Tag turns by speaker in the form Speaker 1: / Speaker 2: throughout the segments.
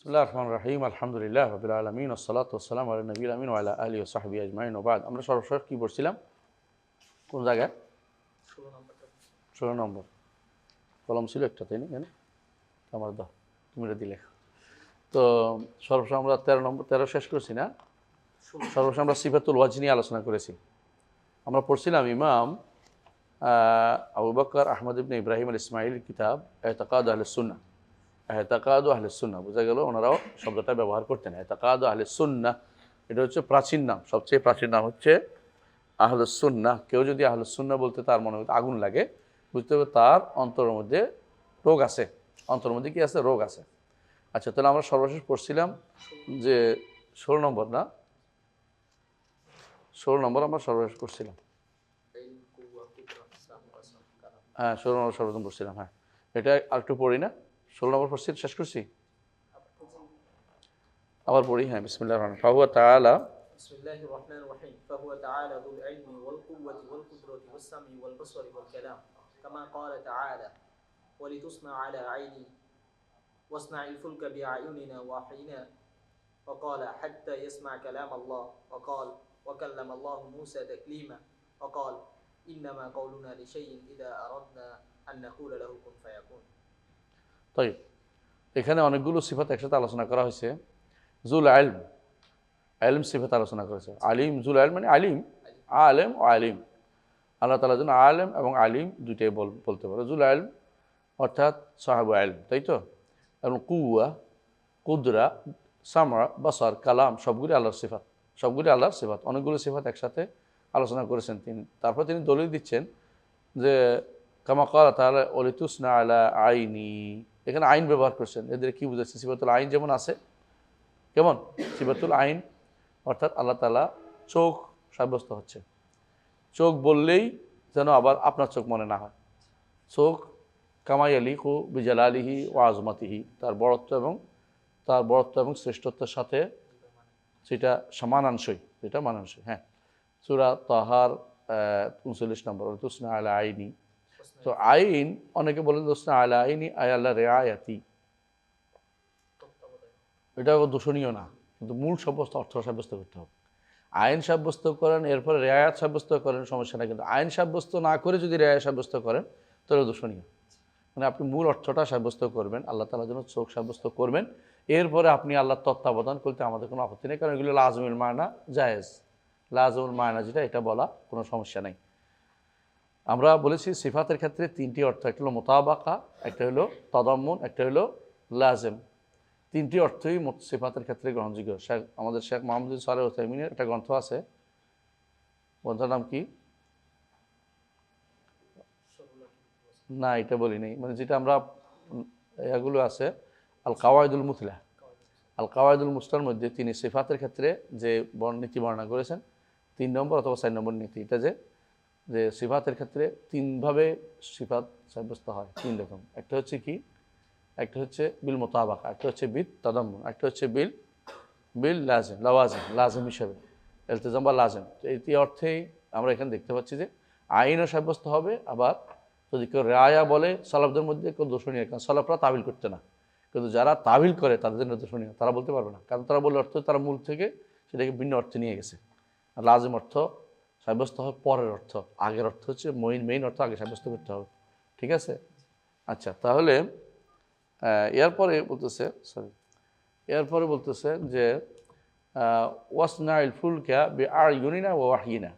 Speaker 1: বিসমিল্লাহির রহমানির রহিম আলহামদুলিল্লাহ রাব্বিল আলামিন ওয়াসসালাতু ওয়াসসালামু আলা নবিয়িল আমিন ওয়া আলা আলিহি ওয়া সাহবিহি আজমাইন ওয়া বাদ। আমরা সর্বশেষ কি পড়ছিলাম? কোন জায়গায়? 16 নম্বর কলম ছিল একটা, তাই না? কেন আমার দাও, তুমি এটা দিলে। তো সর্বশেষ আমরা 13 শেষ করছি না? সর্বশেষ আমরা সিফাতুল ওয়াজহ নিয়ে আলোচনা করেছি। আমরা পড়ছিলাম ইমাম আবু বকর আহমদ ইবনে ইব্রাহিম আল ইসমাইলির কিতাব এতাকাদ আহলে সুন্নাহ। এতাকাদু আহলে সুন্নাহ বোঝা গেল, ওনারাও শব্দটা ব্যবহার করতেন। এতাকাদু আহলে সুন্নাহ এটা হচ্ছে প্রাচীন নাম, সবচেয়ে প্রাচীন নাম হচ্ছে আহলে সুন্নাহ। কেউ যদি আহলে সুন্নাহ বলতে তার মনে মধ্যে আগুন লাগে, বুঝতে হবে তার অন্তরের মধ্যে রোগ আছে। অন্তরের মধ্যে কি আছে? রোগ আছে। আচ্ছা, তাহলে আমরা সর্বশেষ পড়ছিলাম যে 16 নম্বর না, 16 নম্বর আমরা সর্বশেষ করছিলাম। হ্যাঁ, 16 নম্বর সর্বপ্রথম পড়ছিলাম। হ্যাঁ, এটা আর একটু পড়ি না? 16 নম্বর পড়ছি, শেষ করছি, আবার পড়ি। হ্যাঁ, বিসমিল্লাহির রহমানির রহিম। ফাহুয়া তাআলা
Speaker 2: বিসমিল্লাহির রহমানির রহিম ফাহুয়া তাআলা যুল ইলমি ওয়াল কুওয়াতি ওয়াল কুদরাতি ওয়াস সামি ওয়াল বসরি ওয়াল কালাম কামা ক্বালা তাআলা ওয়ালিতুসনা আলা আইনি ওয়াসনা'ল ফুলকা বিআয়ুনিনা ওয়াহিনা وقال حتى يسمع كلام الله وقال وكلم الله موسى تكليما وقال إنما قولنا لشيء إذا أردنا أن نقول له كن فيكون।
Speaker 1: তাই এখানে অনেকগুলো সিফাত একসাথে আলোচনা করা হয়েছে। জুল ইলম, ইলম সিফাত আলোচনা করেছে। আলিম, জুল ইলম মানে আলিম, আলেম ও আলিম। আল্লাহ তাআলা যেন আলেম এবং আলিম দুইটাই বলতে পারে। জুল ইলম অর্থাৎ সাহাবু ইলম, তাই তো? এবং কুওয়া, কুদরা, সামা, বাসার, কালাম সবগুলি আল্লাহর সিফাত, সবগুলি আল্লাহর সিফাত। অনেকগুলো সিফাত একসাথে আলোচনা করেছেন তিনি। তারপর তিনি দলিল দিচ্ছেন যে কামা ক্বালা তাআলা ওয়ালিতুসনা আলা আইনি, এখানে আইন ব্যবহার করছেন। এদের কি বুঝাচ্ছে? সিফাতুল আইন যেমন আছে, কেমন সিফাতুল আইন অর্থাৎ আল্লাহ তাআলা চোখ সাব্যস্ত হচ্ছে। চোখ বললেই যেন আবার আপনার চোখ মনে না হয়। চোখ কামা ইয়ালিকু বিজালালিহি ওয়া আযমাতিহি, তার বড়ত্ব এবং শ্রেষ্ঠত্বের সাথে সেটা মানানসই, সেটা মানানসই। হ্যাঁ, সূরা তাহার 39 নম্বর, তুসনা আলা আইনি। তো আইন অনেকে বলেন তুসনা আলা আইনি আয় আল্লাহ রেআয়াতি, এটা দূষণীয় না, কিন্তু মূল সাব্যস্ত অর্থ সাব্যস্ত করতে হবে। আইন সাব্যস্ত করেন, এরপরে রেয়ায়াত সাব্যস্ত করেন, সমস্যা না। কিন্তু আইন সাব্যস্ত না করে যদি রেয়ায়াত সাব্যস্ত করেন তাহলে দূষণীয়। মানে আপনি মূল অর্থটা সাব্যস্ত করবেন, আল্লাহ তাআলার জন্য চোখ সাব্যস্ত করবেন, এরপরে আপনি আল্লাহর তত্ত্বাবধান করতে আমাদের কোনো আপত্তি নেই, কারণ এগুলো লাজমুল মায়না জায়েজ। লাজমুল মায়না যেটা, এটা বলা কোনো সমস্যা নেই। আমরা বলেছি সিফাতের ক্ষেত্রে 3টি অর্থ, একটা হলো মোতাবাকা, একটা হলো তাদাম্মুন, একটা হলো লাজেম। 3টি অর্থই সিফাতের ক্ষেত্রে গ্রহণযোগ্য। আমাদের শেখ মোহাম্মদ সালেহ উসাইমিনের একটা গ্রন্থ আছে, গ্রন্থের নাম কি? না, এটা বলি নেই, মানে যেটা আমরা এগুলো আছে আল কাওয়াইদুল মুসলা। আল কাওয়াইদুল মুসলার মধ্যে তিনি সিফাতের ক্ষেত্রে যে নীতি বর্ণনা করেছেন, 3 নম্বর অথবা 4 নম্বর নীতি, এটা যে সিফাতের ক্ষেত্রে 3ভাবে সিফাত সাব্যস্ত হয়, 3 রকম। একটা হচ্ছে কি? একটা হচ্ছে বিল মোতাবাকা, একটা হচ্ছে বিল তাদাম্মুন, একটা হচ্ছে বিল লাজিম, লাজিম হিসাবে ইলতিজাম বা লাজিম। তো এই অর্থেই আমরা এখানে দেখতে পাচ্ছি যে আইনও সাব্যস্ত হবে। আবার যদি কেউ রায়া বলে, সালাফদের মধ্যে কেউ দোষণীয়, কারণ সালাফরা তাবিল করতে না, কিন্তু যারা তাবিল করে তাদের জন্য দোষণীয়, তারা বলতে পারবে না, কারণ তারা বলে অর্থ তারা মূল থেকে সেটাকে ভিন্ন অর্থে নিয়ে গেছে। আর লাজিম অর্থ সাব্যস্ত হয় পরের অর্থ, আগের অর্থ হচ্ছে মেইন অর্থ আগে সাব্যস্ত করতে হবে। ঠিক আছে? আচ্ছা, তাহলে এরপরে বলতেছে যে ওয়াসনাইল ফুলকা বিআয়ুনিনা ওয়া ওয়াহয়িনা।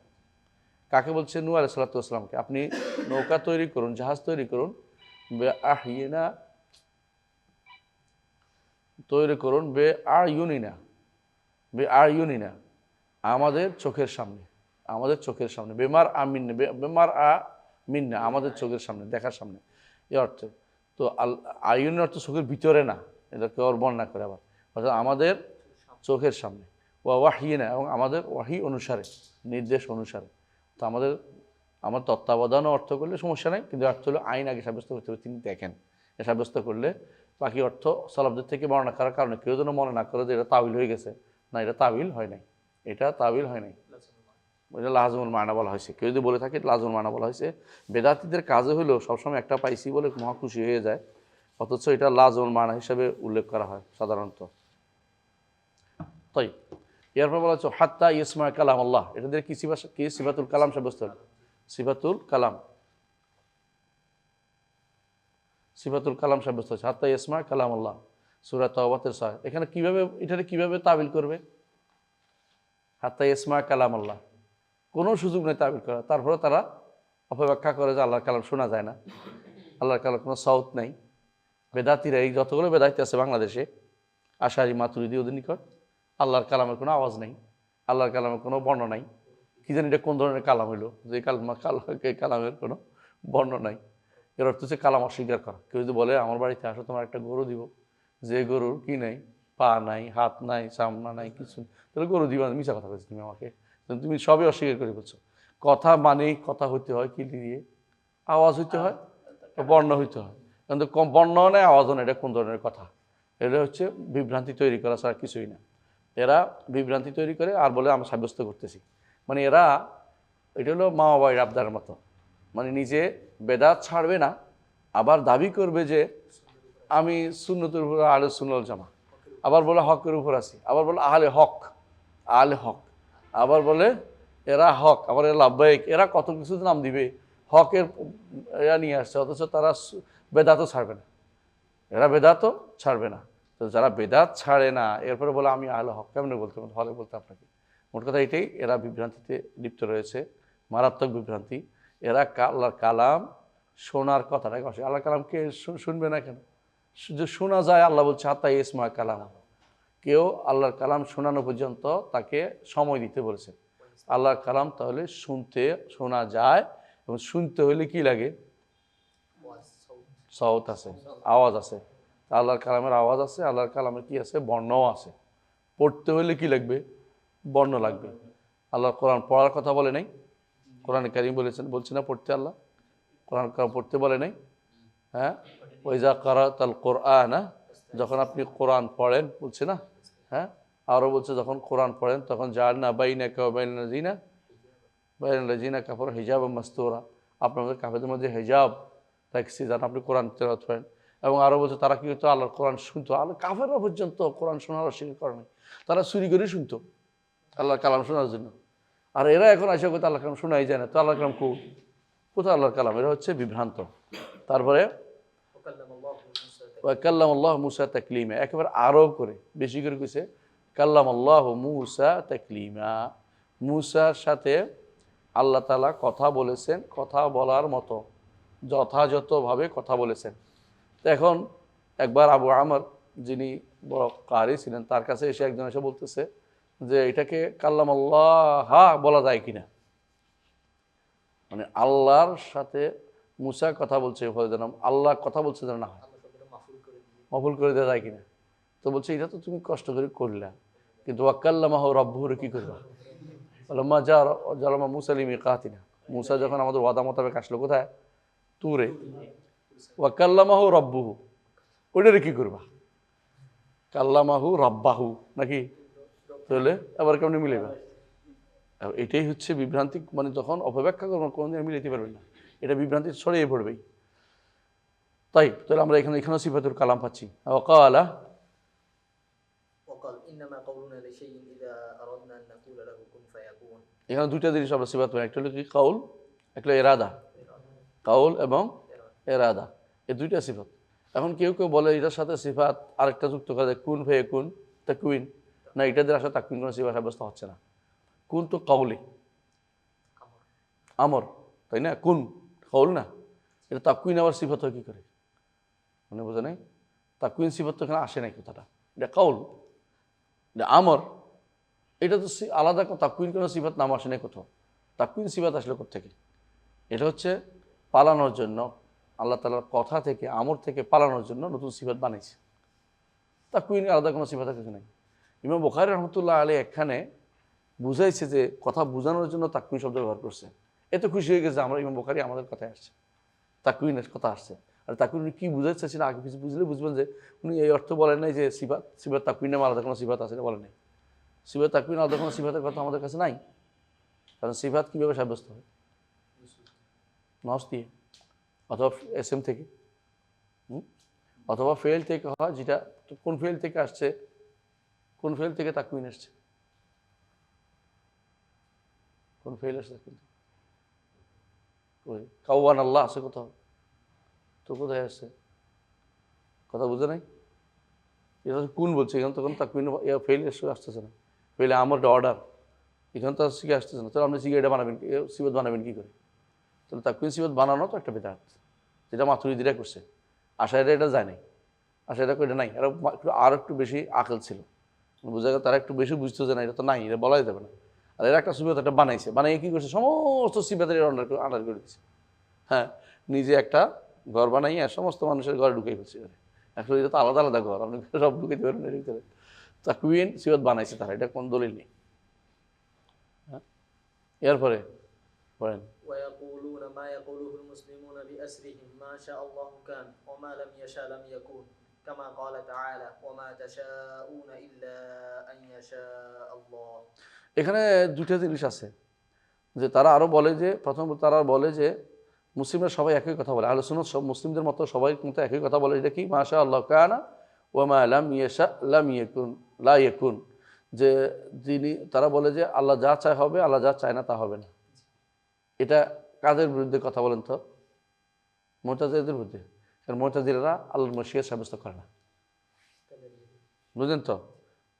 Speaker 1: কাকে বলছে? নূহ আলাইহিস সালাতু ওয়াস সালামকে। আপনি নৌকা তৈরি করুন, জাহাজ তৈরি করুন, বিআয়ুনিনা তৈরি করুন, বিআয়ুনিনা আমাদের চোখের সামনে, আমাদের চোখের সামনে, বেমার মিন্না আমাদের চোখের সামনে, দেখার সামনে, এই অর্থে। তো আয়ুনের অর্থ চোখের ভিতরে না, এটা কেউ বর্ণনা করে আবার, অর্থাৎ আমাদের চোখের সামনে। ওয়াহয়িনা এবং আমাদের ওয়াহি অনুসারে, নির্দেশ অনুসারে। তো আমার তত্ত্বাবধানও অর্থ করলে সমস্যা নেই, কিন্তু অর্থ হলো আইন আগে সাব্যস্ত করতে হবে, তিনি দেখেন। এ সাব্যস্ত করলে বাকি অর্থ সালাফদের থেকে বর্ণনা করার কারণে কেউ যেন মনে না করে যে এটা তাবিল হয়ে গেছে। না, এটা তাবিল হয় নাই, এটা তাবিল হয় নাই, এটা লাজমুল মায়না বলা হয়েছে। কেউ যদি বলে থাকে লাজমুল মায়না বলা হয়েছে। বেদাতীদের কাজে হলো সবসময় একটা পাইছি বলে মহা খুশি হয়ে যায়, অথচ এটা লাজমুল মায়না হিসেবে উল্লেখ করা হয় সাধারণত। তাই এরপর বলা হচ্ছে হাত্তা ইসমা কালাম আল্লাহ, এটা দিয়ে কি সিফাতুল কালাম সাব্যস্ত হল। সিফাতুল কালাম সাব্যস্ত হচ্ছে হাত্তা ইসমা কালাম আল্লাহ, সূরা তাওবাতের 6। এখানে কিভাবে তাবিল করবে? হাত্তা ইসমা কালাম আল্লাহ, কোনো সুযোগ নেই তাবিল করা। তারপরে তারা অপব্যাখ্যা করে যে আল্লাহর কালাম শোনা যায় না, আল্লাহর কালাম কোনো সাউথ নাই। বেদাতিরা, এই যতগুলো বেদাতি আছে বাংলাদেশে, আশারি মাতুরিদি, ওদের নিকট আল্লাহর কালামের কোনো আওয়াজ নেই, আল্লাহর কালামের কোনো বর্ণ নাই। কি জানি এটা কোন ধরনের কালাম হইলো যে কালামের কোনো বর্ণ নাই। এর অর্থ হচ্ছে কালাম অস্বীকার করা। কেউ যদি বলে আমার বাড়িতে আসো, তোমার একটা গরু দিব, যে গরুর কি নাই, পা নাই, হাত নাই, সামনা নাই, কিছু, তাহলে গরু দিবা? মিশা কথা বলছো তুমি আমাকে, তুমি সবই অস্বীকার করে বলছো। কথা মানেই কথা হইতে হয় কি দিয়ে? আওয়াজ হইতে হয়, বর্ণ হইতে হয়। কিন্তু কম বর্ণ নেই, আওয়াজও নেই, এটা কোন ধরনের কথা? এটা হচ্ছে বিভ্রান্তি তৈরি করা ছাড়া কিছুই না। এরা বিভ্রান্তি তৈরি করে আর বলে আমরা সাব্যস্ত করতেছি। মানে এটা হলো মা বাবার আবদারের মতো। মানে নিজে বেদাত ছাড়বে না, আবার দাবি করবে যে আমি সুন্নতের উপর আহলে সুন্নাত জামা, আবার বলে হকের উপর আছি, আবার বলে আহলে হক, আবার বলে এরা হক, আবার এরা লাভবাহিক, এরা কত কিছু নাম দিবে, হকের এরা নিয়ে আসছে, অথচ তারা বেদাতও ছাড়বে না। এরা বেদাতও ছাড়বে না। তো যারা বেদাত ছাড়ে না এরপরে বলে আমি আহলে হক, কেমন বলতে আপনাকে? মোট কথা এটাই, এরা বিভ্রান্তিতে লিপ্ত রয়েছে, মারাত্মক বিভ্রান্তি। এরা আল্লাহর কালাম শোনার কথাটাকে অস্বীকার। আল্লাহর কালাম কে শুনবে না কেন? যে শোনা যায়, আল্লাহ বলছে হাত্তা ইসমা কালাম। কেউ আল্লাহর কালাম শোনানো পর্যন্ত তাকে সময় দিতে বলেছে। আল্লাহর কালাম তাহলে শোনা যায়, এবং শুনতে হলে কি লাগে? সাউত আছে, আওয়াজ আছে। আল্লাহর কালামের আওয়াজ আছে, আল্লাহর কালামের কি আছে? বর্ণও আছে। পড়তে হলে কি লাগবে? বর্ণ লাগবে। আল্লাহর কোরআন পড়ার কথা বলে নাই? কোরআনে কারীম বলছে না পড়তে? আল্লাহ কোরআন পড়তে বলে নাই? হ্যাঁ, ওইজা কারাতাল কোরআন, যখন আপনি কোরআন পড়েন, বলছে না? হ্যাঁ, আরও বলছে যখন কোরআন পড়েন তখন জাআলনা বাইনাকা ওয়া বাইনাল্লাযিনা কাফারু হিজাবাম মাসতুরা, আপনাদের কাফেরদের মধ্যে হিজাব থাকছে যেন আপনি কোরআন তেলাওয়াত করেন। এবং আরও বলছে তারা কি হতো? আল্লাহর কোরআন শুনতো। আল্লাহ কাফেররা পর্যন্ত কোরআন শোনার অস্বীকার করে নাই, তারা চুরি করে শুনতো আল্লাহর কালাম শোনার জন্য। আর এরা এখন আশা করতে আল্লাহর কালাম শোনাই যায় না, তো আল্লাহর কালাম কোথায় আল্লাহর কালাম? এরা হচ্ছে বিভ্রান্ত। তারপরে কাল্লামাল্লাহু মূসা তাকলিমা, একেবারে আরও করে বেশি করে কইছে কাল্লামাল্লাহু মূসা তাকলিমা। মূসার সাথে আল্লাহ তাআলা কথা বলেছেন, কথা বলার মতো যথাযথভাবে কথা বলেছেন। তো এখন একবার আবু আমর, যিনি বড় কারি ছিলেন, তার কাছে একজন এসে বলতেছে যে এটাকে কাল্লামাল্লাহ বলা যায় কিনা, মানে আল্লাহর সাথে মূসা কথা বলছে, আল্লাহ কথা বলছে যেন না হয়, মাফুল করে দেওয়া যায় কিনা। তো বলছে এটা তো তুমি কষ্ট করে করলা, কিন্তু ওয়াক্কাল্লামাহু রাব্বুহু কি করবা? মা জালামা মূসা লিমিকাতিনা, মূসা যখন আমাদের ওয়াদা মোতাবেক আসলো কোথায়? তুরে। ওয়াক্কাল্লামাহু রাব্বুহু, ওইটারে কি করবা? কাল্লামাহু রাব্বাহু নাকি? তাহলে আবার কেমনি মিলেবা? এটাই হচ্ছে বিভ্রান্তি। মানে যখন অপব্যাখ্যা করবেন কোনোদিন মিলাইতে পারবেন না, এটা বিভ্রান্তি ছড়িয়ে পড়বেই। তাই তাহলে আমরা এখানেও সিফাতুল কালাম পাচ্ছি। ওয়াকালা, এখানে দুইটা জিনিস আমরা সিফাত পাই, একটা হলো কি কাউল, একটা এরাদা। কাউল এবং এরাদা, এই দুইটা সিফাত। এখন কেউ কেউ বলে এটার সাথে সিফাত আরেকটা যুক্ত করে, কুন ফে কুন তাকুইন, না এটাদের আসলে তাকুইন কোনো সিফাত সাব্যস্ত হচ্ছে না। কুন তো কাউলি, আমর, তাই না? কুন কাউল না, এটা তাকুইন আবার সিফাত হয় কী করে? মানে বোঝা নাই, তাকুইন সিফাত তো এখানে আসে নাই কথাটা, এটা কাউল, এটা আমর, এটা তো আলাদা। তাকুইন কোনো সিফাত নাম আসে নাই কোথাও। তাকুইন সিফাত আসলে কোত্থেকে? এটা হচ্ছে পালানোর জন্য, আল্লাহ তাআলার কথা থেকে, আমর থেকে পালানোর জন্য নতুন সিফাত বানাইছে। তাকুইন আলাদা কোনো সিফাত কিছু নেই। ইমাম বুখারী রহমতুল্লাহ আলাইহি এখানে বুঝাইছে যে কথা বোঝানোর জন্য তাকুইন শব্দ ব্যবহার করছে। এত খুশি হয়ে গেছে আমরা, ইমাম বুখারী আমাদের কথায় আসছে, তাকুইনের কথা আসছে। আর তাকুইন উনি কী বুঝাইতে চাচ্ছেন আগে কিছু বুঝলে বুঝবেন যে উনি এই অর্থ বলেন নাই যে সিফাত তাকুইন নামে আলাদা কোনো সিফাত আছে, বলেন নাই। সিফাত তাকুইন আলাদা কোনো সিফাতের কথা আমাদের কাছে নাই, কারণ সিফাত কীভাবে সাব্যস্ত হয়? নস দিয়ে, অথবা এসএম থেকে, অথবা ফেল থেকে হয়। যেটা কোন ফেল থেকে আসছে? কোন ফেল থেকে তাকউইন এসছে? কোন ফেল এসছে? ওই কাওয়ান আল্লাহ আছে কোথাও? তো কোথায় আসছে? কথা বুঝে নাই? এটা কোন বলছে, এখানে তখন তাকউইন ফেল এসে আসতেছে না। ফেলে আমার অর্ডার, এখানে তো শিখে আসতেছে না। তাহলে আপনি শিখে এটা বানাবেন, সিবত বানাবেন কী করে? তাহলে তাকউইন সিবত বানানো তো একটা বিদআত, যেটা মাতুরিদিরা করছে। আশাইরা এটা যায় নাই, আশাইরা এটা নাই, এরা আর একটু বেশি আকল ছিল, বোঝা গেল তারা একটু বেশি বুঝতো যে না এটা তো নাই, এটা বলাই যাবে না। আর এরা একটা সিবত একটা বানাইছে, বানাইয়ে কী করছে, সমস্ত সিবতের আন্ডার করে দিচ্ছে। হ্যাঁ, নিজে একটা ঘর বানাইয়ে সমস্ত মানুষের ঘরে ঢুকে ফেলছে। আসলে এটা তো আলাদা আলাদা ঘর, আপনি সব ঢুকাইতে পারবেন এর ভিতরে। তাকউইন সিবত বানাইছে তারা, এটা কোন দলিল নেই। হ্যাঁ, এরপরে বলেন
Speaker 2: ويقولون ما يقوله المسلمون بأسرهم ما شاء الله كان وما لم يشاء لم يكون كما قال تعالى وما تشاءون إلا أن يشاء الله।
Speaker 1: এখানে দুইটা জিনিস আছে, যে তারা আরো বলে যে, প্রথমত তারা বলে যে মুসলিমরা সবাই একই কথা বলে, আহলে সুন্নাত সব মুসলিমদের মতো সবাই কিন্তু একই কথা বলে, এটা কি মাশা আল্লাহ কানা ওয়া মা লাম ইয়াশা লাম ইয়াকুন লা ইয়াকুন, যে যিনি, তারা বলে যে আল্লাহ যা চায় হবে, আল্লাহ যা চায় না তা হবে না। এটা কাদের বিরুদ্ধে কথা বলেন তো? মুতাজিলাদের বিরুদ্ধে। কারণ মুতাজিলারা আল্লাহর মশিয়ত সাব্যস্ত করে না, বুঝলেন তো?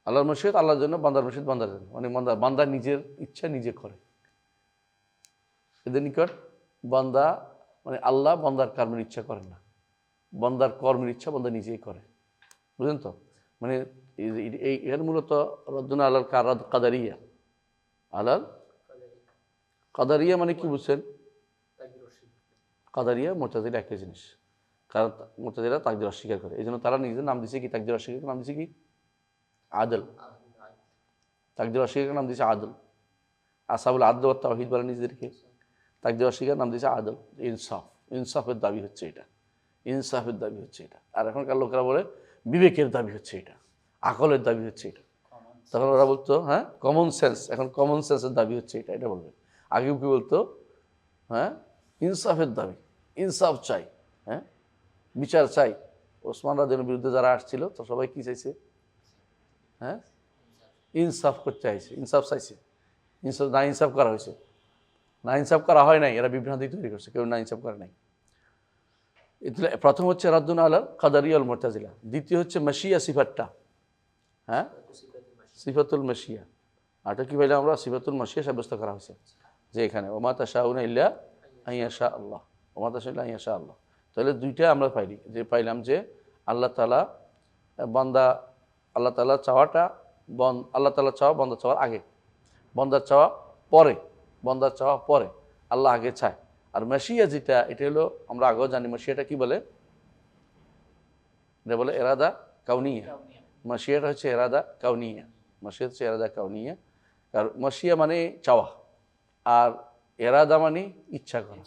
Speaker 1: আল্লাহর মশিয়ত আল্লাহর জন্য, বান্দার মশিয়ত বান্দার জন্য, মানে বান্দা নিজের ইচ্ছা নিজে করে। এদের নিকট বান্দা মানে আল্লাহ বান্দার কর্মের ইচ্ছা করেন না, বান্দার কর্মের ইচ্ছা বান্দা নিজেই করে, বুঝলেন তো? মানে এই এর মূলত রদ্দুন আলাল কাদারিয়া, আলাল কাদারিয়া মানে কি বুঝছেন? কাদারিয়া মুতাজিলা একই জিনিস, কারণ মুতাজিলা তাকদীর অস্বীকার করে, এই জন্য তারা নিজেদের নাম দিছে কি, তাকদীর অস্বীকার নাম দিছে কি আদল, তাকদীর অস্বীকার নাম দিছে আদল। আসহাবুল আদল ওয়াত তাওহীদ বলে নিজেদেরকে, তাকদীর অস্বীকার নাম দিয়েছে আদল, ইনসাফ, ইনসাফের দাবি হচ্ছে এটা, ইনসাফের দাবি হচ্ছে এটা। আর এখনকার লোকেরা বলে বিবেকের দাবি হচ্ছে এটা, আকলের দাবি হচ্ছে এটা। তখন ওরা বলতো হ্যাঁ কমন সেন্স, এখন কমন সেন্সের দাবি হচ্ছে এটা, এটা বলবে। আগে কি বলতো? হ্যাঁ, ইনসাফের দাবি, ইনসাফ চাই, হ্যাঁ বিচার চাই। ওসমান রাদিয়াল্লাহু বিরুদ্ধে যারা আসছিল তো সবাই কি চাইছে? হ্যাঁ, ইনসাফ করতে চাইছে, ইনসাফ চাইছে। ইনসাফ না ইনসাফ করা হয়েছে, না ইনসাফ করা হয় নাই, এরা বিভ্রান্তি তৈরি করছে, কেউ না ইনসাফ করে নাই। প্রথম হচ্ছে রাদ্দুন আলা কাদারিয়া ওয়াল মুতাজিলা, দ্বিতীয় হচ্ছে মাশিয়া সিফাতটা, হ্যাঁ সিফাতুল মাশিয়া। আরটা কি বলে আমরা সিফাতুল মাশিয়া সাব্যস্ত করা হয়েছে, যে এখানে ওমা তাশাউনা ইল্লা আন ইয়াশা আল্লাহ, ওমা তাশাউনা ইল্লা আন ইয়াশা আল্লাহ। তাহলে দুইটা আমরা পাইলাম যে আল্লাহ তাআলা বান্দা, আল্লাহ তাআলা চাওয়াটা, আল্লাহ তাআলা চাওয়া বান্দা চাওয়ার আগে, বান্দার চাওয়া পরে, বান্দার চাওয়া পরে, আল্লাহ আগে চায়। আর মাশিয়া যেটা, এটা হলো আমরা আগেও জানি, মাশিয়াটা কি বলে? এটা বলে এরাদা কাউনিয়া। মাশিয়াটা হচ্ছে এরাদা কাউনিয়া, মাশিয়া হচ্ছে এরাদা কাউনিয়া। আর মাশিয়া মানে চাওয়া, আর এরাদা মানে ইচ্ছা করা।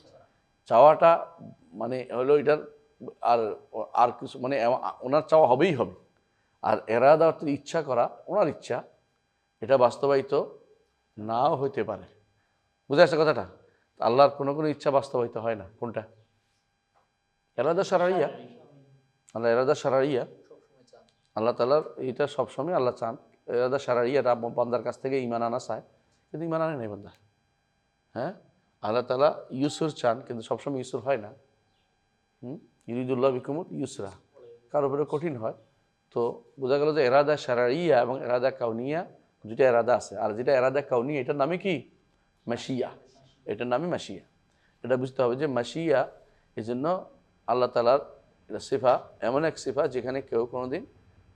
Speaker 1: চাওয়াটা মানে হলো এটার আর আর কিছু মানে ওনার চাওয়া হবেই হবে, আর এরাদা অর্থ ইচ্ছা করা, ওনার ইচ্ছা, এটা বাস্তবায়িত নাও হইতে পারে। বুঝে আসছে কথাটা? আল্লাহর কোনো কোনো ইচ্ছা বাস্তবায়িত হয় না। কোনটা? এরাদা শারঈয়া, আল্লাহ এরাদা শারঈয়া, আল্লাহ তাআলার এইটা সবসময় আল্লাহ চান। এরাদা শারঈয়া বান্দার কাছ থেকে ঈমান আনা চায়, কিন্তু ঈমান আনে নাই বান্দা। হ্যাঁ, আল্লাহ তাআলা ইউসুর চান, কিন্তু সবসময় ইউসুর হয় না। ইউরিদুল্লাহ বিকুমুল ইউসরা, কার উপরে কঠিন হয়। তো বোঝা গেল যে এরাদা শারঈয়া এবং এরাদা কাউনিয়া দুইটা এরাদা আছে, আর যেটা এরাদা কাউনিয়া এটার নামে কি? মাশিয়া, এটার নামে মাশিয়া। এটা বুঝতে হবে যে মাশিয়া, এই জন্য আল্লাহ তাআলার এটা সিফা, এমন এক সিফা যেখানে কেউ কোনোদিন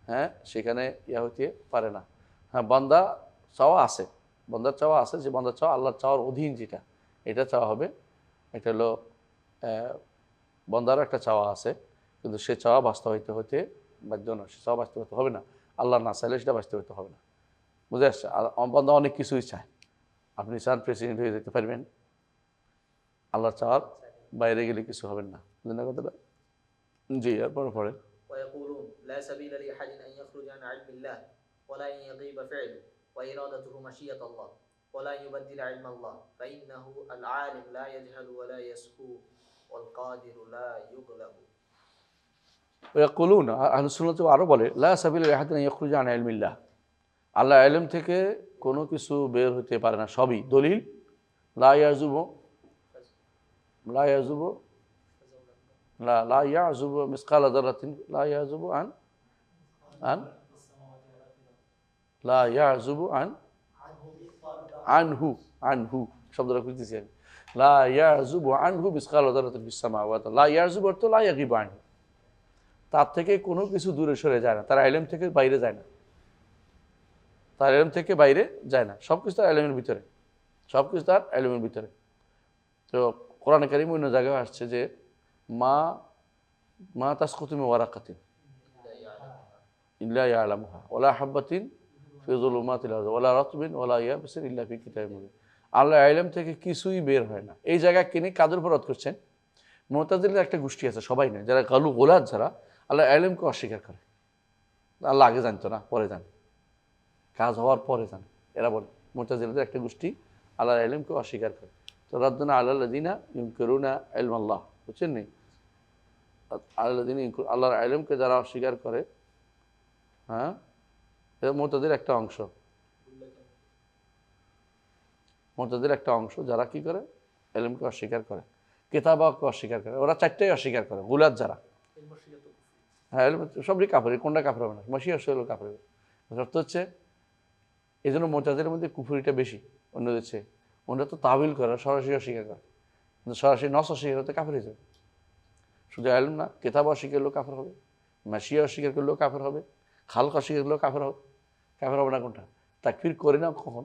Speaker 1: হ্যাঁ সেখানে ইয়া হইতে পারে না। হ্যাঁ, বান্দা চাওয়া আছে, বান্দার চাওয়া আছে, যে বান্দার চাওয়া আল্লাহর চাওয়ার অধীন যেটা, এটা চাওয়া হবে। এটা হলো বান্দার একটা চাওয়া আছে, কিন্তু সে চাওয়া বাস্তবায়িত হতে বাধ্য নয়, সে চাওয়া বাস্তবায়িত হবে না। আল্লাহ না চাইলে সেটা বাস্তবায়িত হবে না। বুঝে আসছে? আর বান্দা অনেক কিছুই চায়। আপনি চান প্রেসিডেন্ট হয়ে যেতে পারবেন, আল্লাহর চাওয়ার বাইরে গেলে কিছু হবেন না। বুঝলেন না কথাটা? জি, এরপরে পরে
Speaker 2: ويقولون لا سبيل لأحد أن يخرج عن علم الله ولا أن يغيب فعله وإرادته مشيئة الله ولا أن يبدل علم الله فإنه العالم لا يجهل ولا يسهو والقادر لا يغلب।
Speaker 1: ويقولون আহলুস সুন্নাহ আরো বলে লা সাবিলা লিআহাদিন আন ইয়াখরুজা আন ইলমিল্লাহ, আল্লাহ ইলম থেকে কোনো কিছু বের হতে পারে না, সবই দলিল। লা ইয়াজুবু লা ইয়াজুবু লা ইয়াজুবু মিসকালা যারাতিন লা ইয়াজুবু আন লা ইয়াজুবু আনহু আনহু শব্দটা খুঁজতেছি আমি। লা ইয়াজুবু আনহু মিসকালা যারাতিন ফিস সামাওয়াতি, লা ইয়াজুবু অর্থ লা ইয়াগিবু আনহু, তার থেকে কোনো কিছু দূরে সরে যায় না, তার ইলম থেকে বাইরে যায় না, তার ইলম থেকে বাইরে যায় না, সব কিছু তার ইলমের ভিতরে, সব কিছু তার ইলমের ভিতরে। তো কোরআনে কারীম অন্য জায়গায় আসছে যে মা তাসকুতু মিন ওয়ারাকাতিন ইল্লা ইয়ালামুহা ওয়ালা হাব্বাতিন ফি যুলুমাতিল আরদি ওয়ালা রাতবিন ওয়ালা ইয়াবিসিন ইল্লা ফি কিতাবিম মুবিন। আল্লাহ ইলম থেকে কিছুই বের হয় না। এই জায়গায় তিনি কাদের উপর রদ করছেন? মুতাজিলার একটা গোষ্ঠী আছে, সবাই নয়, যারা গোলাত, যারা আল্লাহ ইলমকে অস্বীকার করে। আল্লাহ আগে জানতো না, পরে জানে, কাজ হওয়ার পরে জানে, এরা বলে। মুতাজিলাদের একটা গোষ্ঠী আল্লাহর ইলমকে অস্বীকার করে। তো রাদ্দুনা আলাল্লাযিনা ইনকিরুনা ইলমাল্লাহ, বুঝছেন নি? আলাল্লাযিনা আল্লাহর ইলমকে যারা অস্বীকার করে, হ্যাঁ, এটা মুতাজিলার একটা অংশ, মুতাজিলার একটা অংশ যারা কি করে? ইলমকে অস্বীকার করে, কিতাবকে অস্বীকার করে। ওরা চারটাই অস্বীকার করে, গুলাত যারা। হ্যাঁ, সবই কাফের, কোনটা কাফের হবে না? মশিয়া হলো কাফের হবে। অর্থ হচ্ছে এই জন্য মুতাজিলার মধ্যে কুফরিটা বেশি অন্যদের চেয়ে। ওনারা তো তাবিল করে, সরাসরি অস্বীকার করে, কিন্তু সরাসরি নস অস্বীকার হতে কাফের হয়ে যাবে। শুধু ইলম না, কিতাব অস্বীকার করলেও কাফের হবে, মাশিয়া অস্বীকার করলেও কাফের হবে, খালক অস্বীকার করলেও কাফের হবে। কাফের হবে না কোনটা? তাকফির করে না কখন?